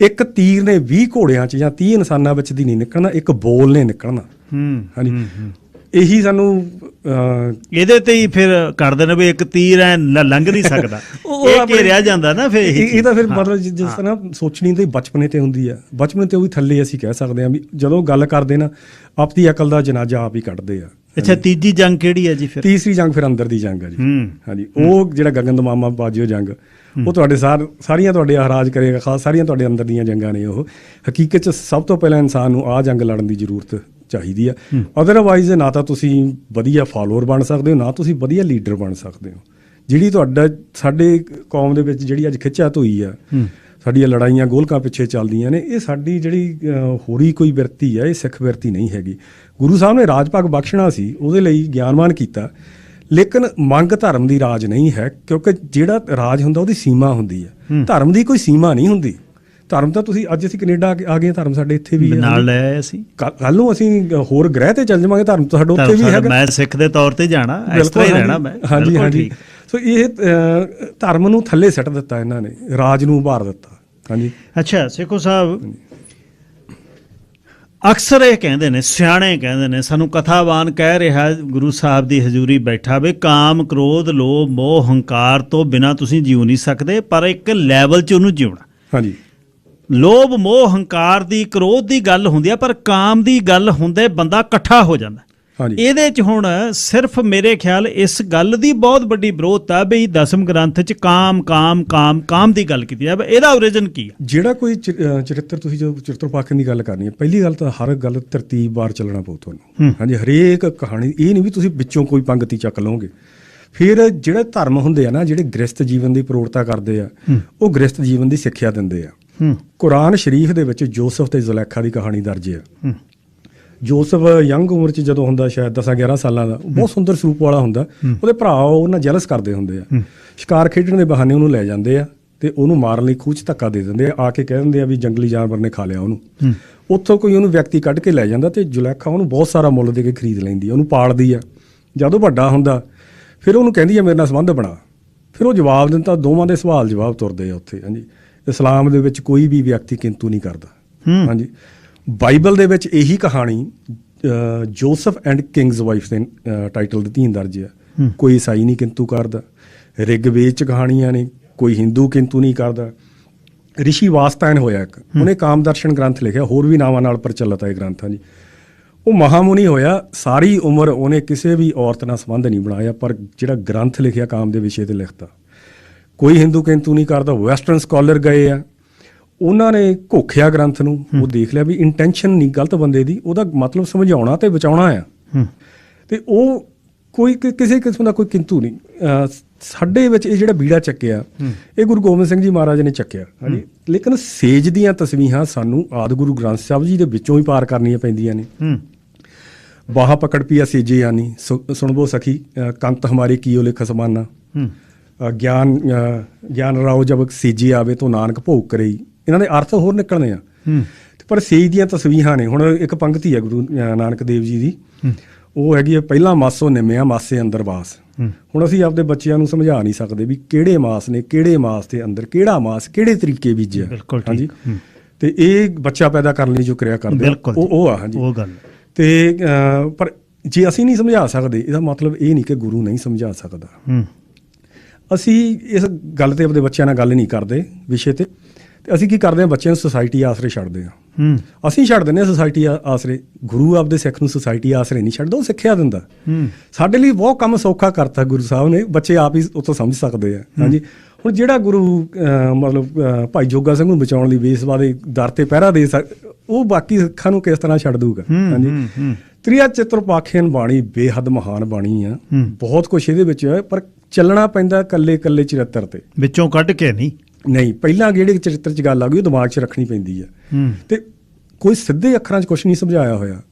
ਇੱਕ ਤੀਰ ਨੇ 20 ਘੋੜਿਆਂ 'ਚ ਜਾਂ 30 ਇਨਸਾਨਾਂ ਵਿੱਚ ਦੀ ਨਹੀਂ ਨਿਕਲਣਾ, ਇੱਕ ਬੋਲ ਨੇ ਨਿਕਲਣਾ। ਹਾਂਜੀ, ਇਹੀ ਸਾਨੂੰ ਇਹਦੇ ਤੇ ਹੀ ਫਿਰ ਕਰਦੇ ਨੇ ਵੀ ਇੱਕ ਤੀਰ ਐ ਲੰਘ ਨਹੀਂ ਸਕਦਾ, ਇਹ ਘੇਰਿਆ ਜਾਂਦਾ ਨਾ। ਫਿਰ ਇਹ ਤਾਂ ਫਿਰ ਮਤਲਬ ਜਿਸ ਤਰ੍ਹਾਂ ਸੋਚਣੀ ਤੇ ਬਚਪਨੇ ਤੇ ਹੁੰਦੀ ਆ, ਬਚਪਨੇ ਤੇ ਉਹ ਵੀ ਥੱਲੇ ਅਸੀਂ ਕਹਿ ਸਕਦੇ ਹਾਂ ਵੀ ਜਦੋਂ ਗੱਲ ਕਰਦੇ ਨਾ ਆਪਣੀ ਅਕਲ ਦਾ ਜਨਾਜ਼ਾ ਆਪ ਹੀ ਕੱਢਦੇ ਆ। ਅੱਛਾ, ਤੀਜੀ ਜੰਗ ਕਿਹੜੀ ਹੈ ਜੀ? ਫਿਰ ਤੀਸਰੀ ਜੰਗ ਫਿਰ ਅੰਦਰ ਦੀ ਜੰਗ ਆ ਜੀ। ਹਾਂਜੀ, ਉਹ ਜਿਹੜਾ ਗਗਨ ਦਮਾਮਾ ਬਾਜਿਓ ਜੰਗ, ਉਹ ਤੁਹਾਡੇ ਸਾਰੀਆਂ ਤੁਹਾਡੇ ਹਰਾਜ ਕਰੇਗਾ, ਖਾਸ ਸਾਰੀਆਂ ਤੁਹਾਡੇ ਅੰਦਰ ਦੀਆਂ ਜੰਗਾਂ ਨੇ। ਉਹ ਹਕੀਕਤ 'ਚ ਸਭ ਤੋਂ ਪਹਿਲਾਂ ਇਨਸਾਨ ਨੂੰ ਆਹ ਜੰਗ ਲੜਨ ਦੀ ਜ਼ਰੂਰਤ ਚਾਹੀਦੀ ਆ। ਅਦਰਵਾਈਜ਼ ਨਾ ਤਾਂ ਤੁਸੀਂ ਵਧੀਆ ਫਾਲੋਅਰ ਬਣ ਸਕਦੇ ਹੋ, ਨਾ ਤੁਸੀਂ ਵਧੀਆ ਲੀਡਰ ਬਣ ਸਕਦੇ ਹੋ। ਜਿਹੜੀ ਤੁਹਾਡਾ ਸਾਡੇ ਕੌਮ ਦੇ ਵਿੱਚ ਜਿਹੜੀ ਅੱਜ ਖਿੱਚਾਤ ਹੋਈ ਆ, ਸਾਡੀਆਂ ਲੜਾਈਆਂ ਗੋਲਕਾਂ ਪਿੱਛੇ ਚੱਲਦੀਆਂ ਨੇ, ਇਹ ਸਾਡੀ ਜਿਹੜੀ ਹੋਰੀ ਕੋਈ ਬਿਰਤੀ ਆ, ਇਹ ਸਿੱਖ ਬਿਰਤੀ ਨਹੀਂ ਹੈਗੀ। ਗੁਰੂ ਸਾਹਿਬ ਨੇ ਰਾਜ ਭਾਗ ਬਖਸ਼ਣਾ ਸੀ, ਉਹਦੇ ਲਈ ਗਿਆਨਮਾਨ ਕੀਤਾ, ਲੇਕਿਨ ਮੰਗ ਧਰਮ ਦੀ ਰਾਜ ਨਹੀਂ ਹੈ, ਕਿਉਂਕਿ ਜਿਹੜਾ ਰਾਜ ਹੁੰਦਾ ਉਹਦੀ ਸੀਮਾ ਹੁੰਦੀ ਹੈ। ਧਰਮ ਦੀ ਕੋਈ ਸੀਮਾ ਨਹੀਂ ਹੁੰਦੀ। ਧਰਮ ਤਾਂ ਤੁਸੀਂ ਅੱਜ ਅਸੀਂ ਕੈਨੇਡਾ ਆ ਗਏ, ਧਰਮ ਸਾਡੇ ਇੱਥੇ ਵੀ ਨਾਲ ਲੈ ਆਏ ਅਸੀਂ, ਕੱਲ ਨੂੰ ਅਸੀਂ ਹੋਰ ਗ੍ਰਹਿ ਤੇ ਚੱਲ ਜਾਵਾਂਗੇ, ਧਰਮ ਤਾਂ ਸਾਡਾ ਉੱਥੇ ਵੀ ਹੈਗਾ। ਮੈਂ ਸਿੱਖ ਦੇ ਤੌਰ ਤੇ ਜਾਣਾ, ਇਸ ਤਰ੍ਹਾਂ ਹੀ ਰਹਿਣਾ ਮੈਂ। ਹਾਂਜੀ ਹਾਂਜੀ, ਸੋ ਇਹ ਧਰਮ ਨੂੰ ਥੱਲੇ ਸੱਟ ਦਿੱਤਾ ਇਹਨਾਂ ਨੇ, ਰਾਜ ਨੂੰ ਉਭਾਰ ਦਿੱਤਾ। ਹਾਂਜੀ, ਅੱਛਾ ਸੇਖੋ ਸਾਹਿਬ, ਅਕਸਰ ਇਹ ਕਹਿੰਦੇ ਨੇ, ਸਿਆਣੇ ਕਹਿੰਦੇ ਨੇ, ਸਾਨੂੰ ਕਥਾਵਾਨ ਕਹਿ ਰਿਹਾ ਗੁਰੂ ਸਾਹਿਬ ਦੀ ਹਜ਼ੂਰੀ ਬੈਠਾ ਵੀ ਕਾਮ ਕ੍ਰੋਧ ਲੋਭ ਮੋਹ ਹੰਕਾਰ ਤੋਂ ਬਿਨਾਂ ਤੁਸੀਂ ਜਿਉ ਨਹੀਂ ਸਕਦੇ, ਪਰ ਇੱਕ ਲੈਵਲ 'ਚ ਉਹਨੂੰ ਜਿਉਣਾ। ਹਾਂਜੀ, ਲੋਭ ਮੋਹ ਹੰਕਾਰ ਦੀ ਕ੍ਰੋਧ ਦੀ ਗੱਲ ਹੁੰਦੀ ਆ, ਪਰ ਕਾਮ ਦੀ ਗੱਲ ਹੁੰਦੇ ਬੰਦਾ ਇਕੱਠਾ ਹੋ ਜਾਂਦਾ। ਇਹਦੇ 'ਚ ਹੁਣ ਸਿਰਫ ਮੇਰੇ ਖਿਆਲ ਇਸ ਗੱਲ ਦੀ ਬਹੁਤ ਵੱਡੀ ਵਿਰੋਧਤਾ ਆ ਵੀ ਦਸਮ ਗ੍ਰੰਥ 'ਚ ਕਾਮ ਕਾਮ ਕਾਮ ਕਾਮ ਦੀ ਗੱਲ ਕੀਤੀ ਜਾਵੇ। ਇਹਦਾ ਓਰੀਜਨ ਕੀ ਆ? ਜਿਹੜਾ ਕੋਈ ਚਰਿੱਤਰ, ਤੁਸੀਂ ਜੋ ਚਰਿੱਤਰ ਪਾਖਣ ਦੀ ਗੱਲ ਕਰਨੀ ਹੈ, ਪਹਿਲੀ ਗੱਲ ਤਾਂ ਹਰ ਗੱਲ ਤਰਤੀਬਵਾਰ ਚੱਲਣਾ ਪਊ ਤੁਹਾਨੂੰ। ਹਾਂਜੀ, ਹਰੇਕ ਕਹਾਣੀ ਇਹ ਨਹੀਂ ਵੀ ਤੁਸੀਂ ਵਿੱਚੋਂ ਕੋਈ ਪੰਗਤੀ ਚੱਕ ਲਓਗੇ। ਫਿਰ ਜਿਹੜੇ ਧਰਮ ਹੁੰਦੇ ਆ ਨਾ, ਜਿਹੜੇ ਗ੍ਰਸਤ ਜੀਵਨ ਦੀ ਪ੍ਰੋੜਤਾ ਕਰਦੇ ਆ, ਉਹ ਗ੍ਰਸਤ ਜੀਵਨ ਦੀ ਸਿੱਖਿਆ ਦਿੰਦੇ ਆ। ਕੁਰਾਨ ਸ਼ਰੀਫ ਦੇ ਵਿੱਚ ਜੋਸਫ ਤੇ ਜ਼ੁਲੈਖਾ ਦੀ ਕਹਾਣੀ ਦਰਜ ਆ। ਜੋਸਫ ਯੰਗ ਉਮਰ 'ਚ ਜਦੋਂ ਹੁੰਦਾ, ਸ਼ਾਇਦ 10-11 ਸਾਲਾਂ ਦਾ, ਬਹੁਤ ਸੁੰਦਰ ਸਰੂਪ ਵਾਲਾ ਹੁੰਦਾ। ਉਹਦੇ ਭਰਾ ਉਹ ਨਾਲ ਜੈਲਸ ਕਰਦੇ ਹੁੰਦੇ ਆ, ਸ਼ਿਕਾਰ ਖੇਡਣ ਦੇ ਬਹਾਨੇ ਉਹਨੂੰ ਲੈ ਜਾਂਦੇ ਆ ਤੇ ਉਹਨੂੰ ਮਾਰਨ ਲਈ ਖੂਹ 'ਚ ਧੱਕਾ ਦੇ ਦਿੰਦੇ ਆ ਕੇ ਕਹਿ ਦਿੰਦੇ ਆ ਵੀ ਜੰਗਲੀ ਜਾਨਵਰ ਨੇ ਖਾ ਲਿਆ ਉਹਨੂੰ। ਉੱਥੋਂ ਕੋਈ ਉਹਨੂੰ ਵਿਅਕਤੀ ਕੱਢ ਕੇ ਲੈ ਜਾਂਦਾ ਤੇ ਜ਼ੁਲੈਖਾ ਉਹਨੂੰ ਬਹੁਤ ਸਾਰਾ ਮੁੱਲ ਦੇ ਕੇ ਖਰੀਦ ਲੈਂਦੀ ਆ, ਉਹਨੂੰ ਪਾਲਦੀ ਆ। ਜਦੋਂ ਵੱਡਾ ਹੁੰਦਾ ਫਿਰ ਉਹਨੂੰ ਕਹਿੰਦੀ ਆ ਮੇਰੇ ਨਾਲ ਸੰਬੰਧ ਬਣਾ। ਫਿਰ ਉਹ ਜਵਾਬ ਦਿੰਦਾ, ਦੋਵਾਂ ਦੇ ਸਵਾਲ ਜਵਾਬ ਤੁਰਦੇ ਆ ਉੱਥੇ। ਹਾਂਜੀ, ਇਸਲਾਮ ਦੇ ਵਿੱਚ ਕੋਈ ਵੀ ਵਿਅਕਤੀ ਕਿੰਤੂ ਨਹੀਂ ਕਰਦਾ। ਹਾਂਜੀ, ਬਾਈਬਲ ਦੇ ਵਿੱਚ ਇਹੀ ਕਹਾਣੀ ਜੋਸਫ ਐਂਡ ਕਿੰਗਸ ਵਾਈਫ ਦੇ ਟਾਈਟਲ ਦਿੱਤੀ ਦਰਜ ਆ। ਕੋਈ ਈਸਾਈ ਨਹੀਂ ਕਿੰਤੂ ਕਰਦਾ। ਰਿਗਵੇਦ 'ਚ ਕਹਾਣੀਆਂ ਨੇ, ਕੋਈ ਹਿੰਦੂ ਕਿੰਤੂ ਨਹੀਂ ਕਰਦਾ। ਰਿਸ਼ੀ ਵਾਸਤਾਇਨ ਹੋਇਆ ਇੱਕ, ਉਹਨੇ ਕਾਮਦਰਸ਼ਨ ਗ੍ਰੰਥ ਲਿਖਿਆ, ਹੋਰ ਵੀ ਨਾਵਾਂ ਨਾਲ ਪ੍ਰਚਲਿਤ ਹੈ ਇਹ ਗ੍ਰੰਥ। ਹਾਂਜੀ, ਉਹ ਮਹਾਮੁਨੀ ਹੋਇਆ, ਸਾਰੀ ਉਮਰ ਉਹਨੇ ਕਿਸੇ ਵੀ ਔਰਤ ਨਾਲ ਸੰਬੰਧ ਨਹੀਂ ਬਣਾਇਆ, ਪਰ ਜਿਹੜਾ ਗ੍ਰੰਥ ਲਿਖਿਆ ਕਾਮ ਦੇ ਵਿਸ਼ੇ ਤੇ ਲਿਖਤਾ। ਕੋਈ ਹਿੰਦੂ ਕਿੰਤੂ ਨਹੀਂ ਕਰਦਾ। ਵੈਸਟਰਨ ਸਕਾਲਰ ਗਏ ਆ, ਉਹਨਾਂ ਨੇ ਘੋਖਿਆ ਗ੍ਰੰਥ ਨੂੰ, ਉਹ ਦੇਖ ਲਿਆ ਵੀ ਇੰਟੈਂਸ਼ਨ ਨਹੀਂ ਗਲਤ ਬੰਦੇ ਦੀ, ਉਹਦਾ ਮਤਲਬ ਸਮਝਾਉਣਾ ਤੇ ਬਚਾਉਣਾ ਆ। ਤੇ ਉਹ ਕੋਈ ਕਿਸੇ ਕਿਸਮ ਦਾ ਕੋਈ ਕਿੰਤੂ ਨਹੀਂ। ਸਾਡੇ ਵਿੱਚ ਇਹ ਜਿਹੜਾ ਬੀੜਾ ਚੱਕਿਆ ਇਹ ਗੁਰੂ ਗੋਬਿੰਦ ਸਿੰਘ ਜੀ ਮਹਾਰਾਜ ਨੇ ਚੱਕਿਆ, ਹਾਂਜੀ। ਲੇਕਿਨ ਸੇਜ ਦੀਆਂ ਤਸਵੀਰਾਂ ਸਾਨੂੰ ਆਦਿ ਗੁਰੂ ਗ੍ਰੰਥ ਸਾਹਿਬ ਜੀ ਦੇ ਵਿੱਚੋਂ ਹੀ ਪਾਰ ਕਰਨੀਆਂ ਪੈਂਦੀਆਂ ਨੇ। ਬਾਹਾ ਪਕੜ ਪਿਆ ਸੇਜੇ ਯਾਨੀ ਸੁਣਬੋ ਸਖੀ ਕੰਤ ਹਮਾਰੇ ਕੀਓ ਲਿਖ ਸਮਾਨਾ ਗਿਆਨ ਰਾਓ ਜਬ ਸੇਜੇ ਆਵੇ ਤੋਂ ਨਾਨਕ ਭੋਗ ਕਰੇ। ਇਹਨਾਂ ਦੇ ਅਰਥ ਹੋਰ ਨਿਕਲਣੇ ਆ, ਪਰ ਸੇਜ ਦੀਆਂ ਤਸਵੀਰਾਂ ਨੇ। ਹੁਣ ਇੱਕ ਪੰਕਤੀ ਹੈ ਗੁਰੂ ਨਾਨਕ ਦੇਵ ਜੀ ਦੀ, ਉਹ ਹੈਗੀ ਹੈ ਪਹਿਲਾ ਮਾਸੋ ਨਿਮਿਆ ਮਾਸੇ ਅੰਦਰ ਵਾਸ। ਹੁਣ ਅਸੀਂ ਆਪਦੇ ਬੱਚਿਆਂ ਨੂੰ ਸਮਝਾ ਨਹੀਂ ਸਕਦੇ ਵੀ ਕਿਹੜੇ ਮਾਸ ਨੇ, ਕਿਹੜੇ ਮਾਸ ਦੇ ਅੰਦਰ ਕਿਹੜਾ ਮਾਸ ਕਿਹੜੇ ਤਰੀਕੇ ਬੀਜਿਆ, ਹਾਂਜੀ। ਤੇ ਇਹ ਬੱਚਾ ਪੈਦਾ ਕਰਨ ਲਈ ਜੋ ਕਿਰਿਆ ਕਰਦੇ ਉਹ ਆ, ਹਾਂਜੀ ਉਹ ਗੱਲ। ਤੇ ਪਰ ਜੇ ਅਸੀਂ ਨਹੀਂ ਸਮਝਾ ਸਕਦੇ ਇਹਦਾ ਮਤਲਬ ਇਹ ਨਹੀਂ ਕਿ ਗੁਰੂ ਨਹੀਂ ਸਮਝਾ ਸਕਦਾ। ਅਸੀਂ ਇਸ ਗੱਲ ਤੇ ਆਪਣੇ ਬੱਚਿਆਂ ਨਾਲ ਗੱਲ ਨਹੀਂ ਕਰਦੇ ਵਿਸ਼ੇ ਤੇ ਅਸੀਂ ਕੀ ਕਰਦੇ ਹਾਂ, ਬੱਚਿਆਂ ਨੂੰ ਸੁਸਾਇਟੀ ਆਸਰੇ ਛੱਡਦੇ ਹਾਂ। ਅਸੀਂ ਛੱਡ ਦਿੰਦੇ ਹਾਂ ਸੁਸਾਇਟੀ ਆਸਰੇ। ਗੁਰੂ ਆਪਦੇ ਸਿੱਖ ਨੂੰ ਸੁਸਾਇਟੀ ਆਸਰੇ ਨਹੀਂ ਛੱਡਦਾ, ਉਹ ਸਿੱਖਿਆ ਦਿੰਦਾ। ਸਾਡੇ ਲਈ ਬਹੁਤ ਕੰਮ ਸੌਖਾ ਕਰਤਾ ਗੁਰੂ ਸਾਹਿਬ ਨੇ, ਬੱਚੇ ਆਪ ਹੀ ਉੱਥੋਂ ਸਮਝ ਸਕਦੇ ਆ, ਹਾਂਜੀ। ਹੁਣ ਜਿਹੜਾ ਗੁਰੂ ਮਤਲਬ ਭਾਈ ਜੋਗਾ ਸਿੰਘ ਨੂੰ ਬਚਾਉਣ ਲਈ ਵੇਸਵਾ ਦੇ ਦਰ ਤੇ ਪਹਿਰਾ ਦੇ ਉਹ ਬਾਕੀ ਸਿੱਖਾਂ ਨੂੰ ਕਿਸ ਤਰ੍ਹਾਂ ਛੱਡ ਦੂਗਾ, ਹਾਂਜੀ। ਤ੍ਰਿਆ ਚਿੱਤਰ ਪਾਖਿਆਨ ਬਾਣੀ ਬੇਹੱਦ ਮਹਾਨ ਬਾਣੀ ਆ, ਬਹੁਤ ਕੁਛ ਇਹਦੇ ਵਿੱਚ ਹੈ, ਪਰ ਚੱਲਣਾ ਪੈਂਦਾ ਇਕੱਲੇ ਇਕੱਲੇ ਚਰਿੱਤਰ ਤੇ, ਵਿੱਚੋਂ ਕੱਢ ਕੇ ਨਹੀਂ। ਪਹਿਲਾਂ ਜਿਹੜੇ ਚਰਿੱਤਰ 'ਚ ਗੱਲ ਆ ਗਈ ਉਹ ਦਿਮਾਗ 'ਚ ਰੱਖਣੀ ਪੈਂਦੀ ਆ। ਤੇ ਕੋਈ ਸਿੱਧੇ ਅੱਖਰਾਂ 'ਚ ਕੁਛ ਨਹੀਂ ਸਮਝਾਇਆ ਹੋਇਆ।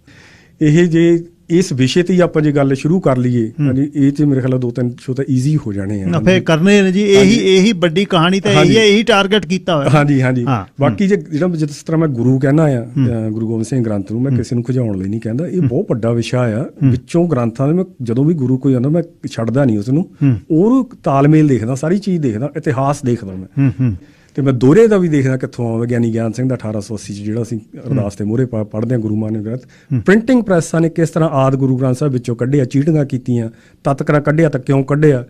ਇਹ ਜੇ ਇਸ ਵਿਸ਼ੇ ਤੇ ਹੀ ਆਪਾਂ ਜੇ ਗੱਲ ਸ਼ੁਰੂ ਕਰ ਲਈਏ, ਹਾਂਜੀ, ਇਹ ਤੇ ਮੇਰੇ ਖਿਆਲ 2-3 ਸ਼ੋ ਤਾਂ ਈਜ਼ੀ ਹੋ ਜਾਣੇ ਆ ਫੇਰ ਕਰਨੇ ਨੇ ਜੀ। ਇਹੀ ਵੱਡੀ ਕਹਾਣੀ ਤਾਂ ਇਹੀ ਹੈ, ਇਹੀ ਟਾਰਗੇਟ ਕੀਤਾ ਹੋਇਆ, ਹਾਂਜੀ ਹਾਂਜੀ। ਬਾਕੀ ਜਿਹੜਾ ਜਿਸ ਤਰ੍ਹਾਂ ਮੈਂ ਗੁਰੂ ਕਹਿੰਦਾ ਆ, ਗੁਰੂ ਗੋਬਿੰਦ ਸਿੰਘ ਗ੍ਰੰਥ ਨੂੰ ਮੈਂ ਕਿਸੇ ਨੂੰ ਖਿਜਾਉਣ ਲਈ ਨਹੀਂ ਕਹਿੰਦਾ, ਇਹ ਬਹੁਤ ਵੱਡਾ ਵਿਸ਼ਾ ਆ। ਵਿੱਚੋਂ ਗ੍ਰੰਥਾਂ ਦੇ ਮੈਂ ਜਦੋਂ ਵੀ ਗੁਰੂ ਕੋਈ ਆਉਂਦਾ ਮੈਂ ਛੱਡਦਾ ਨਹੀਂ ਉਸਨੂੰ, ਉਹਨੂੰ ਤਾਲਮੇਲ ਦੇਖਦਾ, ਸਾਰੀ ਚੀਜ਼ ਦੇਖਦਾ, ਇਤਿਹਾਸ ਦੇਖਦਾ ਮੈਂ। ਤੇ ਮੈਂ ਦੋਹਰੇ ਦਾ ਵੀ ਦੇਖਦਾ ਕਿੱਥੋਂ ਆ। ਵਿਗਿਆਨੀ ਗਿਆਨ ਸਿੰਘ ਦਾ 1880 'ਚ ਜਿਹੜਾ ਅਸੀਂ ਅਰਦਾਸ ਦੇ ਮੂਹਰੇ ਪੜ੍ਹਦੇ ਹਾਂ ਗੁਰੂ ਮਾਨਿਓ ਗ੍ਰੰਥ, ਪ੍ਰਿੰਟਿੰਗ ਪ੍ਰੈਸਾਂ ਨੇ ਕਿਸ ਤਰ੍ਹਾਂ ਆਦਿ ਗੁਰੂ ਗ੍ਰੰਥ ਸਾਹਿਬ ਵਿੱਚੋਂ ਕੱਢਿਆ, ਚੀਟੀਆਂ ਕੀਤੀਆਂ, ਤਤਕਰਾ ਕੱਢਿਆ ਤਾਂ ਕਿਉਂ ਕੱਢਿਆ।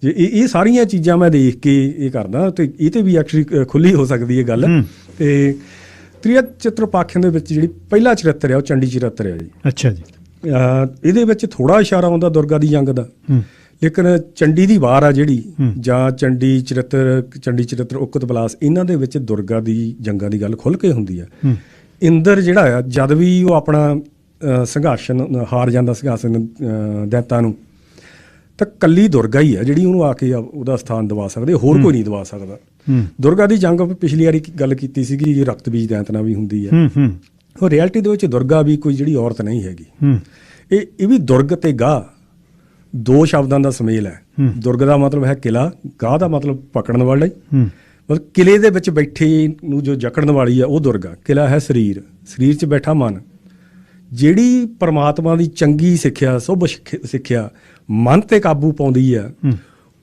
ਜੇ ਇਹ ਸਾਰੀਆਂ ਚੀਜ਼ਾਂ ਮੈਂ ਦੇਖ ਕੇ ਇਹ ਕਰਦਾ, ਤੇ ਇਹ ਤੇ ਵੀ ਐਕਚੁਅਲੀ ਖੁੱਲੀ ਹੋ ਸਕਦੀ ਹੈ ਗੱਲ। ਤੇ ਤ੍ਰਿਆ ਚਿੱਤਰ ਪਾਖਿਆਂ ਦੇ ਵਿੱਚ ਜਿਹੜੀ ਪਹਿਲਾ ਚਰਿੱਤਰ ਆ ਉਹ ਚੰਡੀ ਚਰਿੱਤਰ ਆ ਜੀ। ਅੱਛਾ ਜੀ। ਇਹਦੇ ਵਿੱਚ ਥੋੜਾ ਇਸ਼ਾਰਾ ਆਉਂਦਾ ਦੁਰਗਾ ਦੀ ਜੰਗ ਦਾ, ਲੇਕਿਨ ਚੰਡੀ ਦੀ ਵਾਰ ਆ ਜਿਹੜੀ, ਜਾਂ ਚੰਡੀ ਚਰਿੱਤਰ ਉਕਤ ਬਲਾਸ, ਇਹਨਾਂ ਦੇ ਵਿੱਚ ਦੁਰਗਾ ਦੀ ਜੰਗਾਂ ਦੀ ਗੱਲ ਖੁੱਲ੍ਹ ਕੇ ਹੁੰਦੀ ਆ। ਇੰਦਰ ਜਿਹੜਾ ਆ ਜਦ ਵੀ ਉਹ ਆਪਣਾ ਸੰਘਰਸ਼ਨ ਹਾਰ ਜਾਂਦਾ, ਸੰਘਰਸ਼ਨ ਦੈਂਤਾਂ ਨੂੰ, ਤਾਂ ਕੱਲੀ ਦੁਰਗਾ ਹੀ ਆ ਜਿਹੜੀ ਉਹਨੂੰ ਆ ਕੇ ਉਹਦਾ ਸਥਾਨ ਦਵਾ ਸਕਦੀ, ਹੋਰ ਕੋਈ ਨਹੀਂ ਦਵਾ ਸਕਦਾ। ਦੁਰਗਾ ਦੀ ਜੰਗ ਪਿਛਲੀ ਵਾਰੀ ਗੱਲ ਕੀਤੀ ਸੀਗੀ, ਰਕਤ ਬੀਜ ਦੈਂਤ ਨਾਲ ਵੀ ਹੁੰਦੀ ਆ। ਉਹ ਰਿਐਲਿਟੀ ਦੇ ਵਿੱਚ ਦੁਰਗਾ ਵੀ ਕੋਈ ਜਿਹੜੀ ਔਰਤ ਨਹੀਂ ਹੈਗੀ। ਇਹ ਵੀ ਦੁਰਗ ਤੇ ਗਾਹ ਦੋ ਸ਼ਬਦਾਂ ਦਾ ਸੁਮੇਲ ਹੈ। ਦੁਰਗ ਦਾ ਮਤਲਬ ਹੈ ਕਿਲਾ, ਗਾਹ ਦਾ ਮਤਲਬ ਪਕੜਨ ਵਾਲਾ, ਮਤਲਬ ਕਿਲੇ ਦੇ ਵਿੱਚ ਬੈਠੇ ਨੂੰ ਜੋ ਜਕੜਨ ਵਾਲੀ ਆ ਉਹ ਦੁਰਗਾ। ਕਿਲਾ ਹੈ ਸਰੀਰ, ਸਰੀਰ 'ਚ ਬੈਠਾ ਮਨ। ਜਿਹੜੀ ਪਰਮਾਤਮਾ ਦੀ ਚੰਗੀ ਸਿੱਖਿਆ, ਸ਼ੁਭ ਸਿੱਖਿਆ ਮਨ ਤੇ ਕਾਬੂ ਪਾਉਂਦੀ ਆ,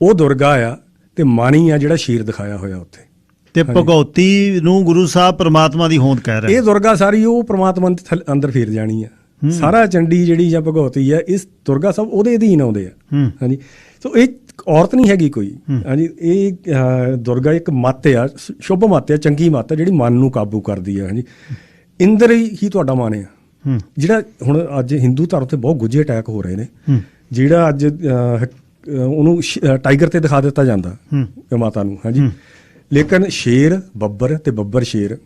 ਉਹ ਦੁਰਗਾ ਆ। ਤੇ ਮਨ ਹੀ ਆ ਜਿਹੜਾ ਸ਼ੇਰ ਦਿਖਾਇਆ ਹੋਇਆ ਉੱਥੇ। ਤੇ ਭਗਉਤੀ ਨੂੰ ਗੁਰੂ ਸਾਹਿਬ ਪਰਮਾਤਮਾ ਦੀ ਹੋਂਦ ਕਹਿ ਰਹੇ। ਇਹ ਦੁਰਗਾ ਸਾਰੀ ਉਹ ਪਰਮਾਤਮਾ ਦੇ ਅੰਦਰ ਫੇਰ ਜਾਣੀ ਆ। ਸਾਰਾ ਚੰਡੀ ਜਿਹੜੀ ਜਾਂ ਭਗਵਤੀ ਆ, ਇਸ ਦੁਰਗਾ ਸਭ ਉਹਦੇ ਅਧੀਨ ਆਉਂਦੇ ਆ, ਹਾਂਜੀ। ਸੋ ਇਹ ਔਰਤ ਨਹੀਂ ਹੈਗੀ ਕੋਈ, ਹਾਂਜੀ। ਇਹ ਦੁਰਗਾ ਇੱਕ ਮੱਤ ਆ, ਸ਼ੁਭ ਮੱਤ ਆ, ਚੰਗੀ ਮੱਤ ਆ ਜਿਹੜੀ ਮਨ ਨੂੰ ਕਾਬੂ ਕਰਦੀ ਆ, ਹਾਂਜੀ। ਇੰਦਰ ਹੀ ਤੁਹਾਡਾ ਮਨ ਆ। ਜਿਹੜਾ ਹੁਣ ਅੱਜ ਹਿੰਦੂ ਧਰਮ ਤੇ ਬਹੁਤ ਗੁੱਝੇ ਅਟੈਕ ਹੋ ਰਹੇ ਨੇ, ਜਿਹੜਾ ਅੱਜ ਉਹਨੂੰ ਟਾਈਗਰ ਤੇ ਦਿਖਾ ਦਿੱਤਾ ਜਾਂਦਾ ਮਾਤਾ ਨੂੰ, ਹਾਂਜੀ। ਲੇਕਿਨ ਸ਼ੇਰ, ਬੱਬਰ ਤੇ ਬੱਬਰ ਸ਼ੇਰ,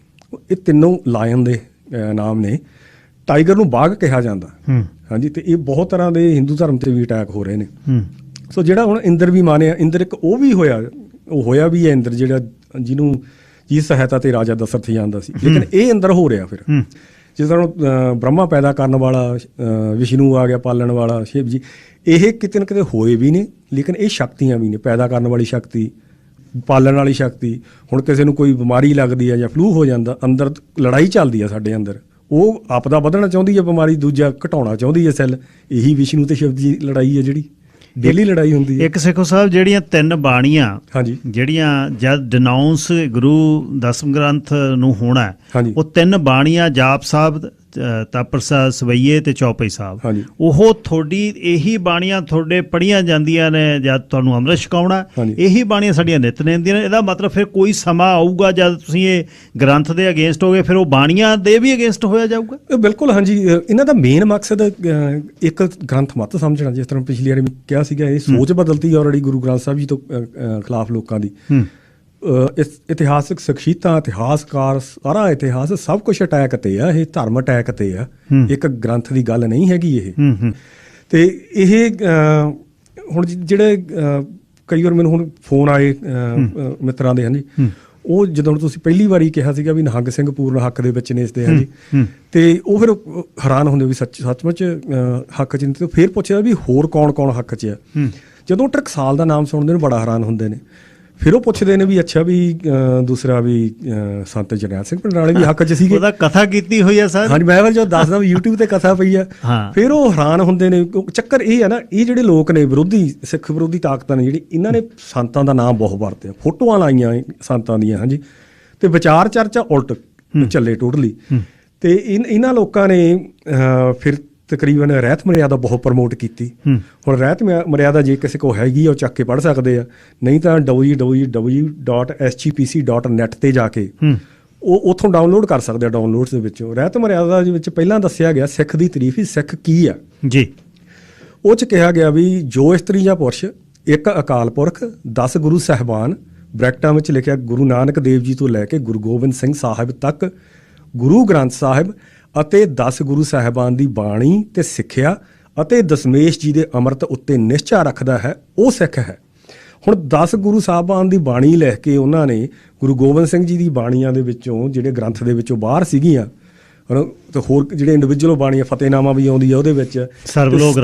ਇਹ ਤਿੰਨੋਂ ਲਾਇਨ ਦੇ ਨਾਮ ਨੇ। ਟਾਈਗਰ ਨੂੰ ਬਾਘ ਕਿਹਾ ਜਾਂਦਾ, ਹਾਂਜੀ। ਤੇ ਇਹ ਬਹੁਤ ਤਰ੍ਹਾਂ ਦੇ ਹਿੰਦੂ ਧਰਮ ਤੇ ਵੀ ਅਟੈਕ ਹੋ ਰਹੇ ਨੇ। ਸੋ ਜਿਹੜਾ ਹੁਣ ਇੰਦਰ ਵੀ ਮਾਨਿਆ, ਇੰਦਰ ਇੱਕ ਉਹ ਵੀ ਹੋਇਆ ਵੀ ਹੈ ਇੰਦਰ, ਜਿਹੜਾ ਜਿਹਨੂੰ ਜੀ ਸਹਾਇਤਾ ਤੇ ਰਾਜਾ ਦਸ਼ਰਥ ਜਾਂਦਾ ਸੀ। ਲੇਕਿਨ ਇਹ ਇੰਦਰ ਹੋ ਰਿਹਾ ਫਿਰ, ਜਿਸ ਤਰ੍ਹਾਂ ਬ੍ਰਹਮਾ ਪੈਦਾ ਕਰਨ ਵਾਲਾ, ਵਿਸ਼ਨੂੰ ਆ ਗਿਆ ਪਾਲਣ ਵਾਲਾ, ਸ਼ਿਵ ਜੀ, ਇਹ ਕਿਤੇ ਨਾ ਕਿਤੇ ਹੋਏ ਵੀ ਨੇ। ਲੇਕਿਨ ਇਹ ਸ਼ਕਤੀਆਂ ਵੀ ਨੇ, ਪੈਦਾ ਕਰਨ ਵਾਲੀ ਸ਼ਕਤੀ, ਪਾਲਣ ਵਾਲੀ ਸ਼ਕਤੀ। ਹੁਣ ਕਿਸੇ ਨੂੰ ਕੋਈ ਬਿਮਾਰੀ ਲੱਗਦੀ ਹੈ ਜਾਂ ਫਲੂ ਹੋ ਜਾਂਦਾ, ਅੰਦਰ ਲੜਾਈ ਚੱਲਦੀ ਆ ਸਾਡੇ ਅੰਦਰ, ਉਹ ਆਪਦਾ ਵਧਣਾ ਚਾਹੁੰਦੀ ਹੈ ਬਿਮਾਰੀ, ਦੂਜਾ ਘਟਾਉਣਾ ਚਾਹੁੰਦੀ ਹੈ ਸੈੱਲ। ਇਹੀ ਵਿਸ਼ਨੂੰ ਤੇ ਸ਼ਿਵ ਦੀ ਲੜਾਈ ਹੈ ਜਿਹੜੀ ਡੇਲੀ ਲੜਾਈ ਹੁੰਦੀ ਹੈ। ਇੱਕ ਸਿੱਖੋ ਸਾਹਿਬ ਜਿਹੜੀਆਂ 3 ਬਾਣੀਆਂ, ਹਾਂਜੀ, ਜਿਹੜੀਆਂ ਜਦ ਡਿਨਾਊਂਸ ਗੁਰੂ ਦਸਮ ਗ੍ਰੰਥ ਨੂੰ ਹੋਣਾ, ਉਹ 3 ਬਾਣੀਆਂ ਜਾਪ ਸਾਹਿਬ, ਤਪਰਸਾ, ਸਵਈਏ ਤੇ ਚੌਪਈ ਸਾਹਿਬ, ਉਹ ਤੁਹਾਡੀ ਇਹੀ ਬਾਣੀਆਂ ਤੁਹਾਡੇ ਪੜ੍ਹੀਆਂ ਜਾਂਦੀਆਂ ਨੇ ਜਦ ਤੁਹਾਨੂੰ ਅੰਮ੍ਰਿਤ ਛਕਾਉਣਾ। ਇਹੀ ਬਾਣੀਆਂ ਸਾਡੀਆਂ ਨਿਤਨੇਮ ਦੀਆਂ ਨੇ। ਇਹਦਾ ਮਤਲਬ ਫਿਰ ਕੋਈ ਸਮਾਂ ਆਊਗਾ ਜਦ ਤੁਸੀਂ ਇਹ ਗ੍ਰੰਥ ਦੇ ਅਗੇਂਸਟ ਹੋਗੇ, ਫਿਰ ਉਹ ਬਾਣੀਆਂ ਦੇ ਵੀ ਅਗੇਂਸਟ ਹੋਇਆ ਜਾਊਗਾ। ਬਿਲਕੁਲ, ਹਾਂਜੀ। ਇਹਨਾਂ ਦਾ ਮੇਨ ਮਕਸਦ ਇੱਕ ਗ੍ਰੰਥ ਮਤ ਸਮਝਣਾ। ਜਿਸ ਤਰ੍ਹਾਂ ਪਿਛਲੀ ਵਾਰੀ ਮੈਂ ਕਿਹਾ ਸੀਗਾ, ਇਹ ਸੋਚ ਬਦਲਤੀ ਆਲਰੇਡੀ ਗੁਰੂ ਗ੍ਰੰਥ ਸਾਹਿਬ ਜੀ ਤੋਂ ਖਿਲਾਫ ਲੋਕਾਂ ਦੀ। ਇਤਿਹਾਸਕ ਸ਼ਖਸੀਅਤਾਂ, ਇਤਿਹਾਸਕਾਰ, ਸਾਰਾ ਇਤਿਹਾਸ ਸਭ ਕੁਛ ਅਟੈਕ ਤੇ ਆ। ਇਹ ਧਰਮ ਅਟੈਕ ਤੇ ਆ, ਇੱਕ ਗ੍ਰੰਥ ਦੀ ਗੱਲ ਨਹੀਂ ਹੈਗੀ ਇਹ। ਤੇ ਇਹ ਹੁਣ ਜਿਹੜੇ ਕਈ ਵਾਰ ਮੈਨੂੰ ਹੁਣ ਫੋਨ ਆਏ ਮਿੱਤਰਾਂ ਦੇ, ਹਾਂਜੀ, ਉਹ ਜਦੋਂ ਤੁਸੀਂ ਪਹਿਲੀ ਵਾਰੀ ਕਿਹਾ ਸੀਗਾ ਵੀ ਨਿਹੰਗ ਸਿੰਘ ਪੂਰਨ ਹੱਕ ਦੇ ਵਿੱਚ ਨੇ ਇਸਦੇ, ਹਾਂਜੀ, ਤੇ ਉਹ ਫਿਰ ਹੈਰਾਨ ਹੁੰਦੇ ਵੀ ਸੱਚਮੁੱਚ ਹੱਕ 'ਚ ਨਹੀਂ, ਤੇ ਫਿਰ ਪੁੱਛਿਆ ਵੀ ਹੋਰ ਕੌਣ ਕੌਣ ਹੱਕ 'ਚ ਆ। ਜਦੋਂ ਟਕਸਾਲ ਦਾ ਨਾਮ ਸੁਣਦੇ ਨੇ ਬੜਾ ਹੈਰਾਨ ਹੁੰਦੇ ਨੇ। ਫਿਰ ਉਹ ਪੁੱਛਦੇ ਨੇ ਵੀ ਅੱਛਾ ਵੀ ਦੂਸਰਾ ਵੀ ਸੰਤ ਜਰਨੈਲ ਸਿੰਘ ਪਿੰਡਰਾਲੇ ਵੀ ਹੱਕ 'ਚ ਸੀਗੇ। ਉਹਦਾ ਕਥਾ ਕੀਤੀ ਹੋਈ ਆ ਸਰ। ਹਾਂਜੀ, ਮੈਂ ਜਦੋਂ ਦੱਸਦਾ ਵੀ YouTube ਤੇ ਕਥਾ ਪਈ ਆ, ਫਿਰ ਉਹ ਹੈਰਾਨ ਹੁੰਦੇ ਨੇ। ਚੱਕਰ ਇਹ ਹੈ ਨਾ, ਇਹ ਜਿਹੜੇ ਲੋਕ ਨੇ ਵਿਰੋਧੀ, ਸਿੱਖ ਵਿਰੋਧੀ ਤਾਕਤਾਂ ਨੇ ਜਿਹੜੀ, ਇਹਨਾਂ ਨੇ ਸੰਤਾਂ ਦਾ ਨਾਮ ਬਹੁਤ ਵਰਤਿਆ, ਫੋਟੋਆਂ ਲਾਈਆਂ ਸੰਤਾਂ ਦੀਆਂ, ਹਾਂਜੀ, ਤੇ ਵਿਚਾਰ ਚਰਚਾ ਉਲਟ ਚੱਲੇ ਟੋਟਲੀ। ਤੇ ਇਹਨਾਂ ਲੋਕਾਂ ਨੇ ਫਿਰ ਤਕਰੀਬਨ ਰਹਿਤ ਮਰਿਆਦਾ ਬਹੁਤ ਪ੍ਰਮੋਟ ਕੀਤੀ। ਹੁਣ ਰਹਿਤ ਮਰਿਆਦਾ ਜੇ ਕਿਸੇ ਕੋਲ ਹੈਗੀ ਆ ਉਹ ਚੱਕ ਕੇ ਪੜ੍ਹ ਸਕਦੇ ਆ, ਨਹੀਂ ਤਾਂ www.sgpc.net ਤੇ ਜਾ ਕੇ ਉਹ ਉੱਥੋਂ ਡਾਊਨਲੋਡ ਕਰ ਸਕਦੇ ਆ। ਡਾਊਨਲੋਡਸ ਦੇ ਵਿੱਚੋਂ ਰਹਿਤ ਮਰਿਆਦਾ ਦੇ ਵਿੱਚ ਪਹਿਲਾਂ ਦੱਸਿਆ ਗਿਆ ਸਿੱਖ ਦੀ ਤਾਰੀਫ ਹੀ, ਸਿੱਖ ਕੀ ਆ ਜੀ। ਉਹ 'ਚ ਕਿਹਾ ਗਿਆ ਵੀ ਜੋ ਇਸਤਰੀ ਜਾਂ ਪੁਰਸ਼, ਇੱਕ ਅਕਾਲ ਪੁਰਖ, 10 ਗੁਰੂ ਸਾਹਿਬਾਨ, ਬ੍ਰੈਕਟਾਂ ਵਿੱਚ ਲਿਖਿਆ ਗੁਰੂ ਨਾਨਕ ਦੇਵ ਜੀ ਤੋਂ ਲੈ ਕੇ ਗੁਰੂ ਗੋਬਿੰਦ ਸਿੰਘ ਸਾਹਿਬ ਤੱਕ, ਗੁਰੂ ਗ੍ਰੰਥ ਸਾਹਿਬ ਅਤੇ 10 ਗੁਰੂ ਸਾਹਿਬਾਨ ਦੀ ਬਾਣੀ ਤੇ ਸਿੱਖਿਆ ਅਤੇ ਦਸਮੇਸ਼ ਜੀ ਦੇ ਅੰਮ੍ਰਿਤ ਉੱਤੇ ਨਿਸ਼ਚਾ ਰੱਖਦਾ ਹੈ, ਉਹ ਸਿੱਖ ਹੈ। ਹੁਣ 10 ਗੁਰੂ ਸਾਹਿਬਾਨ ਦੀ ਬਾਣੀ ਲਿਖ ਕੇ ਉਹਨਾਂ ਨੇ ਗੁਰੂ ਗੋਬਿੰਦ ਸਿੰਘ ਜੀ ਦੀ ਬਾਣੀਆਂ ਦੇ ਵਿੱਚੋਂ, ਜਿਹੜੇ ਗ੍ਰੰਥ ਦੇ ਵਿੱਚੋਂ ਬਾਹਰ ਸੀਗੀਆਂ, ਤੇ ਹੋਰ ਜਿਹੜੇ ਇੰਡੀਵਿਜੂਅਲ ਬਾਣੀਆਂ, ਫਤਿਹਨਾਮਾ ਵੀ ਆਉਂਦੀ ਆ ਉਹਦੇ ਵਿੱਚ, ਸਰਬ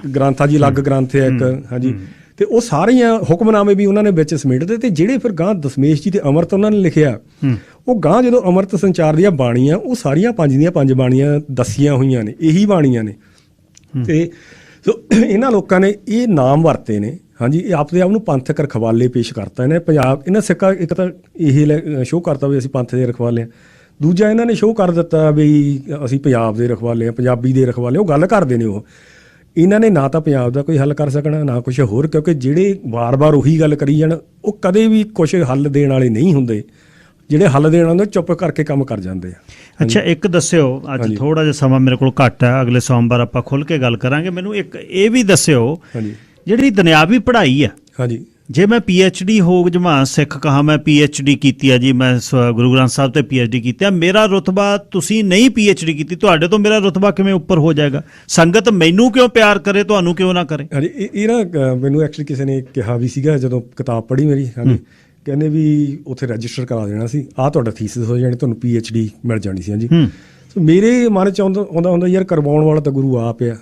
ਗ੍ਰੰਥਾਂ ਜੀ ਅਲੱਗ ਗ੍ਰੰਥ ਹੈ ਇੱਕ, ਹਾਂਜੀ, ਤੇ ਉਹ ਸਾਰੀਆਂ ਹੁਕਮਨਾਮੇ ਵੀ ਉਹਨਾਂ ਨੇ ਵਿੱਚ ਸਮੇਟਦੇ। ਤੇ ਜਿਹੜੇ ਫਿਰ ਗਾਂ ਦਸਮੇਸ਼ ਜੀ ਤੇ ਅੰਮ੍ਰਿਤ ਉਹਨਾਂ ਨੇ ਲਿਖਿਆ, ਉਹ ਗਾਂ ਜਦੋਂ ਅੰਮ੍ਰਿਤ ਸੰਚਾਰ ਦੀਆਂ ਬਾਣੀਆਂ, ਉਹ ਸਾਰੀਆਂ 5 ਦੀਆਂ 5 ਬਾਣੀਆਂ ਦੱਸੀਆਂ ਹੋਈਆਂ ਨੇ, ਇਹੀ ਬਾਣੀਆਂ ਨੇ। ਤੇ ਸੋ ਇਹਨਾਂ ਲੋਕਾਂ ਨੇ ਇਹ ਨਾਮ ਵਰਤੇ ਨੇ, ਹਾਂਜੀ, ਇਹ ਆਪਦੇ ਆਪ ਨੂੰ ਪੰਥਕ ਰਖਵਾਲੇ ਪੇਸ਼ ਕਰਤਾ ਇਹਨੇ। ਪੰਜਾਬ ਇਹਨਾਂ ਸਿੱਖਾਂ ਇੱਕ ਤਾਂ ਇਹ ਸ਼ੋਅ ਕਰਤਾ ਵੀ ਅਸੀਂ ਪੰਥ ਦੇ ਰਖਵਾਲੇ ਹਾਂ, ਦੂਜਾ ਇਹਨਾਂ ਨੇ ਸ਼ੋਅ ਕਰ ਦਿੱਤਾ ਵੀ ਅਸੀਂ ਪੰਜਾਬ ਦੇ ਰਖਵਾਲੇ ਹਾਂ, ਪੰਜਾਬੀ ਦੇ ਰਖਵਾਲੇ। ਉਹ ਗੱਲ ਕਰਦੇ ਨੇ, ਉਹ ਇਹਨਾਂ ਨੇ ਨਾ ਤਾਂ ਪੰਜਾਬ ਦਾ ਕੋਈ ਹੱਲ ਕਰ ਸਕਣਾ, ਨਾ ਕੁਛ ਹੋਰ, ਕਿਉਂਕਿ ਜਿਹੜੇ ਵਾਰ-ਵਾਰ ਉਹੀ ਗੱਲ ਕਰੀ ਜਾਣ, ਉਹ ਕਦੇ ਵੀ ਕੁਛ ਹੱਲ ਦੇਣ ਵਾਲੇ ਨਹੀਂ ਹੁੰਦੇ। ਜਿਹੜੇ ਹੱਲ ਦੇਣ ਆਉਂਦੇ ਚੁੱਪ ਕਰਕੇ ਕੰਮ ਕਰ ਜਾਂਦੇ ਆ। ਅੱਛਾ, ਇੱਕ ਦੱਸਿਓ, ਅੱਜ ਥੋੜਾ ਜਿਹਾ ਸਮਾਂ ਮੇਰੇ ਕੋਲ ਘੱਟ ਹੈ, ਅਗਲੇ ਸੋਮਵਾਰ ਆਪਾਂ ਖੁੱਲ੍ਹ ਕੇ ਗੱਲ ਕਰਾਂਗੇ। ਮੈਨੂੰ ਇੱਕ ਇਹ ਵੀ ਦੱਸਿਓ, ਜਿਹੜੀ ਦੁਨਿਆਵੀ ਪੜ੍ਹਾਈ ਆ, ਹਾਂਜੀ, ਜੇ ਮੈਂ PhD ਹੋ ਜਮਾ ਸਿੱਖ ਕਹਾਂ ਮੈਂ PhD ਕੀਤੀ ਆ ਜੀ, ਮੈਂ ਗੁਰੂ ਗ੍ਰੰਥ ਸਾਹਿਬ ਤੇ PhD ਕੀਤੀ ਆ, ਮੇਰਾ ਰੁਤਬਾ, ਤੁਸੀਂ ਨਹੀਂ PhD ਕੀਤੀ, ਤੁਹਾਡੇ ਤੋਂ ਮੇਰਾ ਰੁਤਬਾ ਕਿਵੇਂ ਉੱਪਰ ਹੋ ਜਾਏਗਾ? ਸੰਗਤ ਮੈਨੂੰ ਕਿਉਂ ਪਿਆਰ ਕਰੇ, ਤੁਹਾਨੂੰ ਕਿਉਂ ਨਾ ਕਰੇ? ਹਾਂਜੀ, ਇਹ ਨਾ ਮੈਨੂੰ ਐਕਚੁਅਲੀ ਕਿਸੇ ਨੇ ਕਿਹਾ ਵੀ ਸੀਗਾ ਜਦੋਂ ਕਿਤਾਬ ਪੜ੍ਹੀ ਮੇਰੀ, ਹਾਂਜੀ, ਕਹਿੰਦੇ ਵੀ ਉੱਥੇ ਰਜਿਸਟਰ ਕਰਾ ਦੇਣਾ ਸੀ, ਆਹ ਤੁਹਾਡਾ ਥੀਸਿਸ ਹੋ ਜਾਣੀ, ਤੁਹਾਨੂੰ PhD ਮਿਲ ਜਾਣੀ ਸੀ। ਹਾਂਜੀ, ਸੋ ਮੇਰੇ ਮਨ 'ਚ ਆਉਂਦਾ ਯਾਰ, ਕਰਵਾਉਣ ਵਾਲਾ ਤਾਂ ਗੁਰੂ ਆਪ ਆ,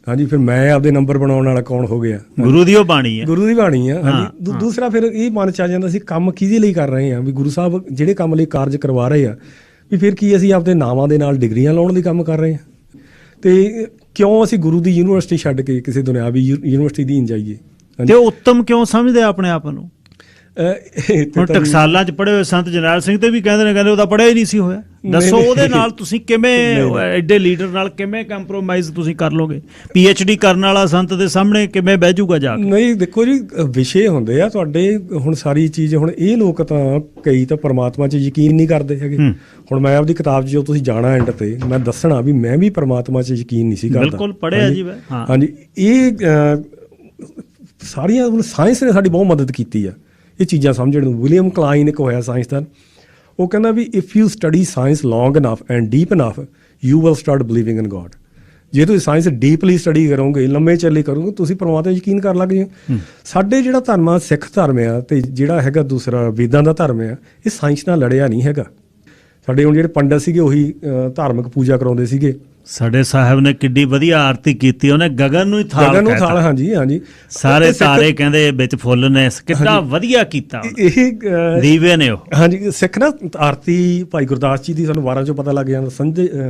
ਹਾਂਜੀ, ਫਿਰ ਮੈਂ ਆਪਦੇ ਨੰਬਰ ਬਣਾਉਣ ਵਾਲਾ ਕੌਣ ਹੋ ਗਿਆ? ਗੁਰੂ ਦੀ ਉਹ ਬਾਣੀ ਹੈ, ਗੁਰੂ ਦੀ ਬਾਣੀ ਆ, ਹਾਂਜੀ। ਦੂਸਰਾ ਫਿਰ ਇਹ ਮਨ 'ਚ ਆ ਜਾਂਦਾ ਸੀ, ਕੰਮ ਕਿਹਦੇ ਲਈ ਕਰ ਰਹੇ ਹਾਂ? ਵੀ ਗੁਰੂ ਸਾਹਿਬ ਜਿਹੜੇ ਕੰਮ ਲਈ ਕਾਰਜ ਕਰਵਾ ਰਹੇ ਆ, ਵੀ ਫਿਰ ਕੀ ਅਸੀਂ ਆਪਦੇ ਨਾਵਾਂ ਦੇ ਨਾਲ ਡਿਗਰੀਆਂ ਲਾਉਣ ਲਈ ਕੰਮ ਕਰ ਰਹੇ ਹਾਂ? ਤੇ ਕਿਉਂ ਅਸੀਂ ਗੁਰੂ ਦੀ ਯੂਨੀਵਰਸਿਟੀ ਛੱਡ ਕੇ ਕਿਸੇ ਦੁਨਿਆਵੀ ਯੂਨੀਵਰਸਿਟੀ ਦੀ ਜਾਈਏ? ਤੇ ਉੱਤਮ ਕਿਉਂ ਸਮਝਦੇ ਆਪਣੇ ਆਪ ਨੂੰ? ਹੁਣ ਟਕਸਾਲਾਂ 'ਚ ਪੜ੍ਹੇ ਹੋਏ ਸੰਤ ਜਰਨੈਲ ਸਿੰਘ ਤੇ ਵੀ ਕਹਿੰਦੇ ਉਹਦਾ ਪੜ੍ਹਿਆ ਹੀ ਨਹੀਂ ਸੀ ਹੋਇਆ। ਦੱਸੋ ਉਹਦੇ ਨਾਲ ਤੁਸੀਂ ਕਿਵੇਂ, ਐਡੇ ਲੀਡਰ ਨਾਲ ਕਿਵੇਂ ਕੰਪਰੋਮਾਈਜ਼ ਤੁਸੀਂ ਕਰ ਲੋਗੇ? PhD ਕਰਨ ਵਾਲਾ ਸੰਤ ਦੇ ਸਾਹਮਣੇ ਕਿਵੇਂ ਬਹਿ ਜਾਊਗਾ ਜਾ ਕੇ? ਨਹੀਂ, ਦੇਖੋ ਜੀ, ਵਿਸ਼ੇ ਹੁੰਦੇ ਆ ਤੁਹਾਡੇ। ਹੁਣ ਸਾਰੀ ਚੀਜ਼, ਹੁਣ ਇਹ ਲੋਕ ਤਾਂ ਕਈ ਤਾਂ ਪਰਮਾਤਮਾ 'ਚ ਯਕੀਨ ਨਹੀਂ ਕਰਦੇ ਹੈਗੇ। ਹੁਣ ਮੈਂ ਆਪਦੀ ਕਿਤਾਬ 'ਚ ਜੋ ਤੁਸੀਂ ਜਾਣਾ ਐਂਡ ਤੇ ਮੈਂ ਦੱਸਣਾ ਵੀ ਮੈਂ ਵੀ ਪਰਮਾਤਮਾ 'ਚ ਯਕੀਨ ਨਹੀਂ ਸੀ ਕਰਦਾ। ਬਿਲਕੁਲ ਪੜ੍ਹਿਆ ਜੀ, ਹਾਂਜੀ। ਇਹ ਸਾਰੀਆਂ ਹੁਣ ਸਾਇੰਸ ਨੇ ਸਾਡੀ ਬਹੁਤ ਮਦਦ ਕੀਤੀ ਆ ਇਹ ਚੀਜ਼ਾਂ ਸਮਝਣ ਨੂੰ। ਵਿਲੀਅਮ ਕਲਾਈਨ ਇੱਕ ਹੋਇਆ ਸਾਇੰਸਦਾਨ, ਉਹ ਕਹਿੰਦਾ ਵੀ if you study science long enough and deep enough you will start believing in God. ਜੇ ਤੁਸੀਂ ਸਾਇੰਸ ਡੀਪਲੀ ਸਟੱਡੀ ਕਰੋਗੇ, ਲੰਮੇ ਚੱਲੇ ਕਰੋਗੇ, ਤੁਸੀਂ ਪਰਮਾਤਮਾ 'ਤੇ ਯਕੀਨ ਕਰਨ ਲੱਗ ਜਾਓ। ਸਾਡੇ ਜਿਹੜਾ ਧਰਮ ਆ, ਸਿੱਖ ਧਰਮ ਆ, ਤੇ ਜਿਹੜਾ ਹੈਗਾ ਦੂਸਰਾ ਵੇਦਾਂ ਦਾ ਧਰਮ ਆ, ਇਹ ਸਾਇੰਸ ਨਾਲ ਲੜਿਆ ਨਹੀਂ ਹੈਗਾ। ਸਾਡੇ ਹੁਣ ਜਿਹੜੇ ਪੰਡਤ ਸੀਗੇ ਉਹੀ ਧਾਰਮਿਕ ਪੂਜਾ ਕਰਾਉਂਦੇ ਸੀਗੇ। ਸਾਡੇ ਸਾਹਿਬ ਨੇ ਕਿੱਡੀ ਵਧੀਆ ਆਰਤੀ ਕੀਤੀ, ਉਹਨੇ ਗਗਨ ਨੂੰ ਹੀ ਥਾਲ, ਹਾਂਜੀ ਹਾਂਜੀ, ਸਾਰੇ ਤਾਰੇ ਕਹਿੰਦੇ ਵਿੱਚ ਫੁੱਲ ਨੇ, ਕਿੱਡਾ ਵਧੀਆ ਕੀਤਾ ਇਹ ਦੀਵੇ ਨੇ ਉਹ। ਹਾਂਜੀ, ਸਿੱਖ ਨਾ ਆਰਤੀ ਭਾਈ ਗੁਰਦਾਸ ਜੀ ਦੀ ਸਾਨੂੰ ਵਾਰਾਂ 'ਚੋਂ ਪਤਾ ਲੱਗ ਜਾਂਦਾ।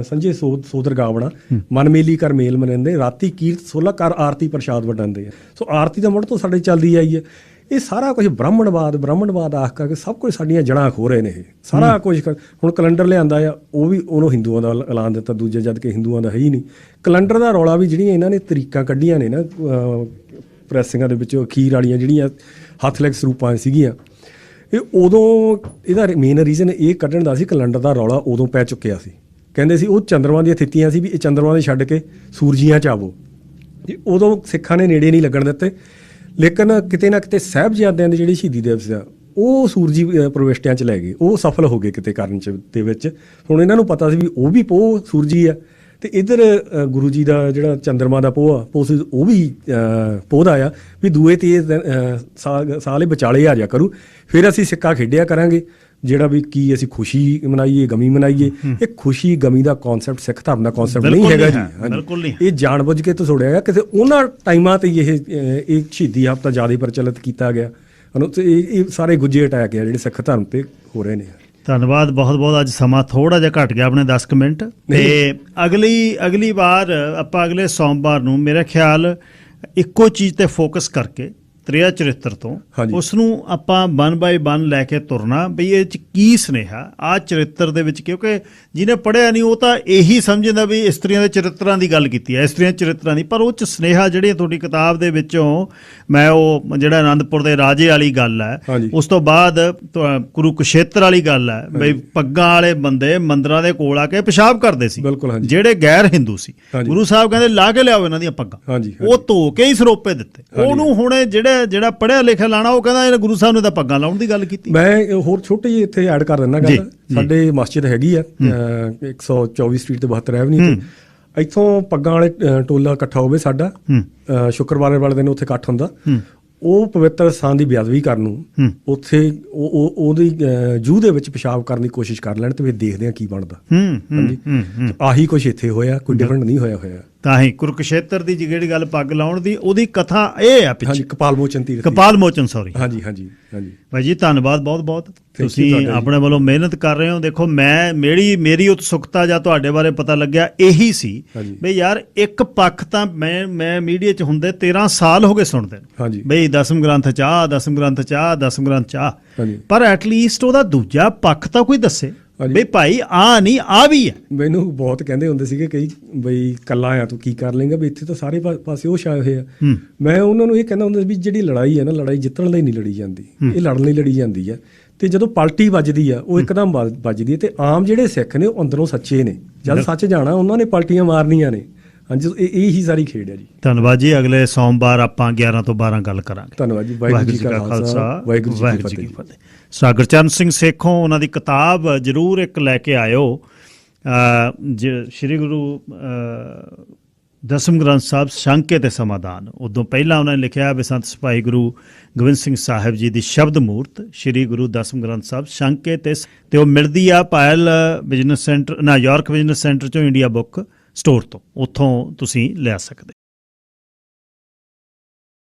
ਸੰਜੇ ਸੋਦਰ ਗਾਵਣਾ, ਮਨ ਮੇਲੀ ਕਰ ਮੇਲ ਮਨਿੰਦੇ, ਰਾਤੀ ਕੀਰਤ ਸੋਲਾ ਕਰ ਆਰਤੀ ਪ੍ਰਸ਼ਾਦ ਵੰਡਾਉਂਦੇ ਆ। ਸੋ ਆਰਤੀ ਦਾ ਮੁੱਢ ਤੋਂ ਸਾਡੇ ਚੱਲਦੀ ਆਈ ਹੈ। ਇਹ ਸਾਰਾ ਕੁਝ ਬ੍ਰਾਹਮਣਵਾਦ ਆਖ ਕਰਕੇ ਸਭ ਕੁਝ ਸਾਡੀਆਂ ਜੜ੍ਹਾਂ ਖੋ ਰਹੇ ਨੇ। ਇਹ ਸਾਰਾ ਕੁਝ ਹੁਣ ਕੈਲੰਡਰ ਲਿਆਂਦਾ ਆ, ਉਹ ਵੀ ਉਹਨੂੰ ਹਿੰਦੂਆਂ ਦਾ ਐਲਾਨ ਦਿੱਤਾ, ਦੂਜੇ ਜਦ ਕਿ ਹਿੰਦੂਆਂ ਦਾ ਹੈ ਹੀ ਨਹੀਂ। ਕੈਲੰਡਰ ਦਾ ਰੌਲਾ ਵੀ ਜਿਹੜੀਆਂ ਇਹਨਾਂ ਨੇ ਤਰੀਕਾਂ ਕੱਢੀਆਂ ਨੇ ਨਾ ਪ੍ਰੈਸਿੰਗਾਂ ਦੇ ਵਿੱਚੋਂ, ਅਖੀਰ ਵਾਲੀਆਂ ਜਿਹੜੀਆਂ ਹੱਥ ਲਿਖਤ ਸਰੂਪਾਂ ਸੀਗੀਆਂ, ਇਹ ਉਦੋਂ ਇਹਦਾ ਮੇਨ ਰੀਜ਼ਨ ਇਹ ਕੱਢਣ ਦਾ ਸੀ। ਕੈਲੰਡਰ ਦਾ ਰੌਲਾ ਉਦੋਂ ਪੈ ਚੁੱਕਿਆ ਸੀ। ਕਹਿੰਦੇ ਸੀ ਉਹ ਚੰਦਰਮਾ ਦੀਆਂ ਥਿੱਤੀਆਂ ਸੀ ਵੀ ਇਹ ਚੰਦਰਮਾ ਦੇ ਛੱਡ ਕੇ ਸੂਰਜੀਆਂ 'ਚ ਆਵੋ। ਉਦੋਂ ਸਿੱਖਾਂ ਨੇ ਨੇੜੇ ਨਹੀਂ ਲੱਗਣ ਦਿੱਤੇ। ਲੇਕਿਨ ਕਿਤੇ ਨਾ ਕਿਤੇ ਸਾਹਿਬਜ਼ਾਦਿਆਂ ਦੇ ਜਿਹੜੇ ਸ਼ਹੀਦੀ ਦਿਵਸ ਆ ਉਹ ਸੂਰਜੀ ਪ੍ਰਵਿਸ਼ਟਿਆਂ 'ਚ ਲੈ ਗਏ, ਉਹ ਸਫਲ ਹੋ ਗਏ ਕਿਤੇ ਕਰਨ 'ਚ ਦੇ ਵਿੱਚ। ਹੁਣ ਇਹਨਾਂ ਨੂੰ ਪਤਾ ਸੀ ਵੀ ਉਹ ਵੀ ਪੋਹ ਸੂਰਜੀ ਆ, ਤੇ ਇਧਰ ਗੁਰੂ ਜੀ ਦਾ ਜਿਹੜਾ ਚੰਦਰਮਾ ਦਾ ਪੋਹ ਆ ਉਹ ਵੀ ਪੋਹਦਾ ਆ ਵੀ ਦੂਏ ਤੀਏ ਸਾਲੇ ਵਿਚਾਲੇ ਆ ਜਾ ਕਰੂ, ਫਿਰ ਅਸੀਂ ਸਿੱਕਾ ਖੇਡਿਆ ਕਰਾਂਗੇ ਜਿਹੜਾ ਵੀ ਕੀ ਅਸੀਂ ਖੁਸ਼ੀ ਮਨਾਈਏ ਗਮੀ ਮਨਾਈਏ। ਇਹ ਖੁਸ਼ੀ ਗਮੀ ਦਾ ਕਨਸੈਪਟ ਸਿੱਖ ਧਰਮ ਦਾ ਕਨਸੈਪਟ ਨਹੀਂ ਹੈਗਾ ਜੀ। ਇਹ ਜਾਣਬੁੱਝ ਕੇ ਤੋੜਿਆ ਗਿਆ ਕਿਸੇ ਉਹਨਾਂ ਟਾਈਮਾਂ ਤੇ ਇਹ ਸ਼ਹੀਦੀ ਹਫ਼ਤਾ ਜ਼ਿਆਦਾ ਪ੍ਰਚਲਿਤ ਕੀਤਾ ਗਿਆ। ਇਹ ਸਾਰੇ ਗੁੱਜੇ ਅਟੈਕ ਆ ਜਿਹੜੇ ਸਿੱਖ ਧਰਮ ਤੇ ਹੋ ਰਹੇ ਨੇ। ਧੰਨਵਾਦ ਬਹੁਤ ਬਹੁਤ। ਅੱਜ ਸਮਾਂ ਥੋੜਾ ਜਿਹਾ ਘਟ ਗਿਆ ਆਪਣੇ 10 ਮਿੰਟ ਤੇ ਅਗਲੀ ਵਾਰ ਆਪਾਂ ਅਗਲੇ ਸੋਮਵਾਰ ਨੂੰ ਮੇਰੇ ਖਿਆਲ ਇੱਕੋ ਚੀਜ਼ ਤੇ ਫੋਕਸ ਕਰਕੇ ਤ੍ਰਿਆ ਚਰਿੱਤਰ ਤੋਂ ਉਸ ਨੂੰ ਆਪਾਂ 1 ਬਾਈ 1 ਲੈ ਕੇ ਤੁਰਨਾ ਵੀ ਇਹ ਚ ਕੀ ਸੁਨੇਹਾ ਆ ਚਰਿੱਤਰ ਦੇ ਵਿੱਚ, ਕਿਉਂਕਿ ਜਿਹਨੇ ਪੜ੍ਹਿਆ ਨਹੀਂ ਉਹ ਤਾਂ ਇਹੀ ਸਮਝਦਾ ਵੀ ਇਸਤਰੀਆਂ ਦੇ ਚਰਿੱਤਰਾਂ ਦੀ ਗੱਲ ਕੀਤੀ ਹੈ, ਇਸਤਰੀਆਂ ਚਰਿੱਤਰਾਂ ਦੀ, ਪਰ ਉਹ ਚ ਸੁਨੇਹਾ ਜਿਹੜੀ ਤੁਹਾਡੀ ਕਿਤਾਬ ਦੇ ਵਿੱਚੋਂ ਮੈਂ ਉਹ ਜਿਹੜਾ ਆਨੰਦਪੁਰ ਦੇ ਰਾਜੇ ਵਾਲੀ ਗੱਲ ਹੈ, ਉਸ ਤੋਂ ਬਾਅਦ ਕੁਰੂਕਸ਼ੇਤਰ ਵਾਲੀ ਗੱਲ ਹੈ ਬਈ ਪੱਗਾਂ ਵਾਲੇ ਬੰਦੇ ਮੰਦਰਾਂ ਦੇ ਕੋਲ ਆ ਕੇ ਪਿਸ਼ਾਬ ਕਰਦੇ ਸੀ ਜਿਹੜੇ ਗੈਰ ਹਿੰਦੂ ਸੀ। ਗੁਰੂ ਸਾਹਿਬ ਕਹਿੰਦੇ ਲਾ ਕੇ ਲਿਆਓ ਇਹਨਾਂ ਦੀਆਂ ਪੱਗਾਂ, ਉਹ ਧੋ ਕੇ ਹੀ ਸਰੋਪੇ ਦਿੱਤੇ। ਉਹਨੂੰ ਹੁਣ ਜਿਹੜਾ ਪੜ੍ਹਿਆ ਲਿਖਿਆ ਲਾਣਾ ਉਹ ਕਹਿੰਦਾ ਇਹ ਗੁਰੂ ਸਾਹਿਬ ਨੇ ਤਾਂ ਪੱਗਾਂ ਲਾਉਣ ਦੀ ਗੱਲ ਕੀਤੀ। ਮੈਂ ਹੋਰ ਛੋਟੀ ਜਿਹੀ ਇੱਥੇ ਐਡ ਕਰ ਦਿੰਦਾ ਗੱਲ। ਸਾਡੇ ਮਸਜਿਦ ਹੈਗੀ ਆ 124 ਸਟਰੀਟ ਤੇ 72 ਐਵਨਿਊ ਤੇ, ਇੱਥੋਂ ਪੱਗਾਂ ਵਾਲੇ ਟੋਲਾ ਇਕੱਠਾ ਹੋਵੇ ਸਾਡਾ, ਸ਼ੁੱਕਰਵਾਰ ਵਾਲੇ ਦਿਨ ਉੱਥੇ ਇਕੱਠ ਹੁੰਦਾ। ਉਹ ਪਵਿੱਤਰ ਸਥਾਨ ਦੀ ਬੇਅਦਬੀ ਕਰਨ ਨੂੰ ਉੱਥੇ ਉਹਦੀ ਜੂਹ ਦੇ ਵਿੱਚ ਪਿਸ਼ਾਬ ਕਰਨ ਦੀ ਕੋਸ਼ਿਸ਼ ਕਰ ਲੈਣ ਤੇ ਫਿਰ ਦੇਖਦੇ ਆ ਕੀ ਬਣਦਾ। ਹਾਂਜੀ, ਆਹੀ ਕੁਛ ਇੱਥੇ ਹੋਇਆ, ਕੋਈ ਡਿਫਰੈਂਟ ਨਹੀਂ ਹੋਇਆ। ਤਾਂ ਹੀ ਕੁਰੂਕਸ਼ੇਤਰ ਦੀ ਜਿਹੜੀ ਗੱਲ ਪੱਗ ਲਾਉਣ ਦੀ ਉਹਦੀ ਕਥਾ ਇਹ ਆ ਪਿੱਛੇ ਕਪਾਲ ਮੋਚਨ ਸੌਰੀ। ਹਾਂਜੀ ਭਾਈ ਜੀ ਧੰਨਵਾਦ ਬਹੁਤ ਬਹੁਤ। ਤੁਸੀਂ ਆਪਣੇ ਵੱਲੋਂ ਮਿਹਨਤ ਕਰ ਰਹੇ ਹੋ। ਦੇਖੋ ਮੇਰੀ ਉਤਸੁਕਤਾ ਜਾਂ ਤੁਹਾਡੇ ਬਾਰੇ ਪਤਾ ਲੱਗਿਆ ਇਹੀ ਸੀ ਬਈ ਯਾਰ ਇੱਕ ਪੱਖ ਤਾਂ ਮੈਂ ਮੀਡੀਆ 'ਚ ਹੁੰਦੇ 13 ਸਾਲ ਹੋ ਗਏ ਸੁਣਦੇ ਬਈ ਦਸਮ ਗ੍ਰੰਥ ਚਾਹ, ਪਰ ਐਟਲੀਸਟ ਉਹਦਾ ਦੂਜਾ ਪੱਖ ਤਾਂ ਕੋਈ ਦੱਸੇ ਬਈ ਭਾਈ ਆ ਨਹੀਂ ਆ ਵੀ ਹੈ। ਮੈਨੂੰ ਬਹੁਤ ਕਹਿੰਦੇ ਹੁੰਦੇ ਸੀਗੇ ਕਈ ਬਈ ਕੱਲਾ ਆ ਤੂੰ ਕੀ ਕਰ ਲੇਂਗਾ, ਵੀ ਇੱਥੇ ਤਾਂ ਸਾਰੇ ਪਾਸੇ ਉਹ ਛਾਏ ਹੋਏ ਆ। ਮੈਂ ਉਹਨਾਂ ਨੂੰ ਇਹ ਕਹਿੰਦਾ ਹੁੰਦਾ ਵੀ ਜਿਹੜੀ ਲੜਾਈ ਹੈ ਨਾ, ਲੜਾਈ ਜਿੱਤਣ ਲਈ ਨਹੀਂ ਲੜੀ ਜਾਂਦੀ, ਇਹ ਲੜਨ ਲਈ ਲੜੀ ਜਾਂਦੀ ਹੈ। ਤੇ ਜਦੋਂ ਪਲਟੀ ਵੱਜਦੀ ਆ ਉਹ ਇੱਕਦਮ ਵੱਜਦੀ ਹੈ। ਤੇ ਆਮ ਜਿਹੜੇ ਸਿੱਖ ਨੇ ਉਹ ਅੰਦਰੋਂ ਸੱਚੇ ਨੇ, ਜਦ ਸੱਚ ਜਾਣਾ ਉਹਨਾਂ ਨੇ ਪਲਟੀਆਂ ਮਾਰਨੀਆਂ ਨੇ। ਹਾਂਜੀ, ਇਹੀ ਸਾਰੀ ਖੇਡ ਹੈ ਜੀ। ਧੰਨਵਾਦ ਜੀ। ਅਗਲੇ ਸੋਮਵਾਰ ਆਪਾਂ 11 ਤੋਂ 12 ਗੱਲ ਕਰਾਂਗੇ। ਧੰਨਵਾਦ ਜੀ। ਵਾਹਿਗੁਰੂ ਜੀ ਕਾ ਖਾਲਸਾ, ਵਾਹਿਗੁਰੂ ਜੀ ਕੀ ਫਤਿਹ। ਗੁਰਚਰਨ ਸਿੰਘ ਸੇਖੋਂ ਉਹਨਾਂ ਦੀ ਕਿਤਾਬ ਜ਼ਰੂਰ ਇੱਕ ਲੈ ਕੇ ਆਇਓ, ਸ਼੍ਰੀ ਗੁਰੂ ਦਸਮ ਗ੍ਰੰਥ ਸਾਹਿਬ ਸ਼ੰਕੇ ਤੇ ਸਮਾਧਾਨ। ਉਦੋਂ ਪਹਿਲਾਂ ਉਹਨਾਂ ਨੇ ਲਿਖਿਆ ਬੇਸੰਤ ਸਿਪਾਹੀ ਗੁਰੂ ਗੋਬਿੰਦ ਸਿੰਘ ਸਾਹਿਬ ਜੀ ਦੀ ਸ਼ਬਦ ਮੂਰਤ ਸ਼੍ਰੀ ਗੁਰੂ ਦਸਮ ਗ੍ਰੰਥ ਸਾਹਿਬ ਸ਼ੰਕੇ ਤੇ ਉਹ ਮਿਲਦੀ ਆ Payal business centre York business centre ਚੋਂ, ਇੰਡੀਆ ਬੁੱਕ ਸਟੋਰ ਤੋਂ, ਉੱਥੋਂ ਤੁਸੀਂ ਲੈ ਸਕਦੇ।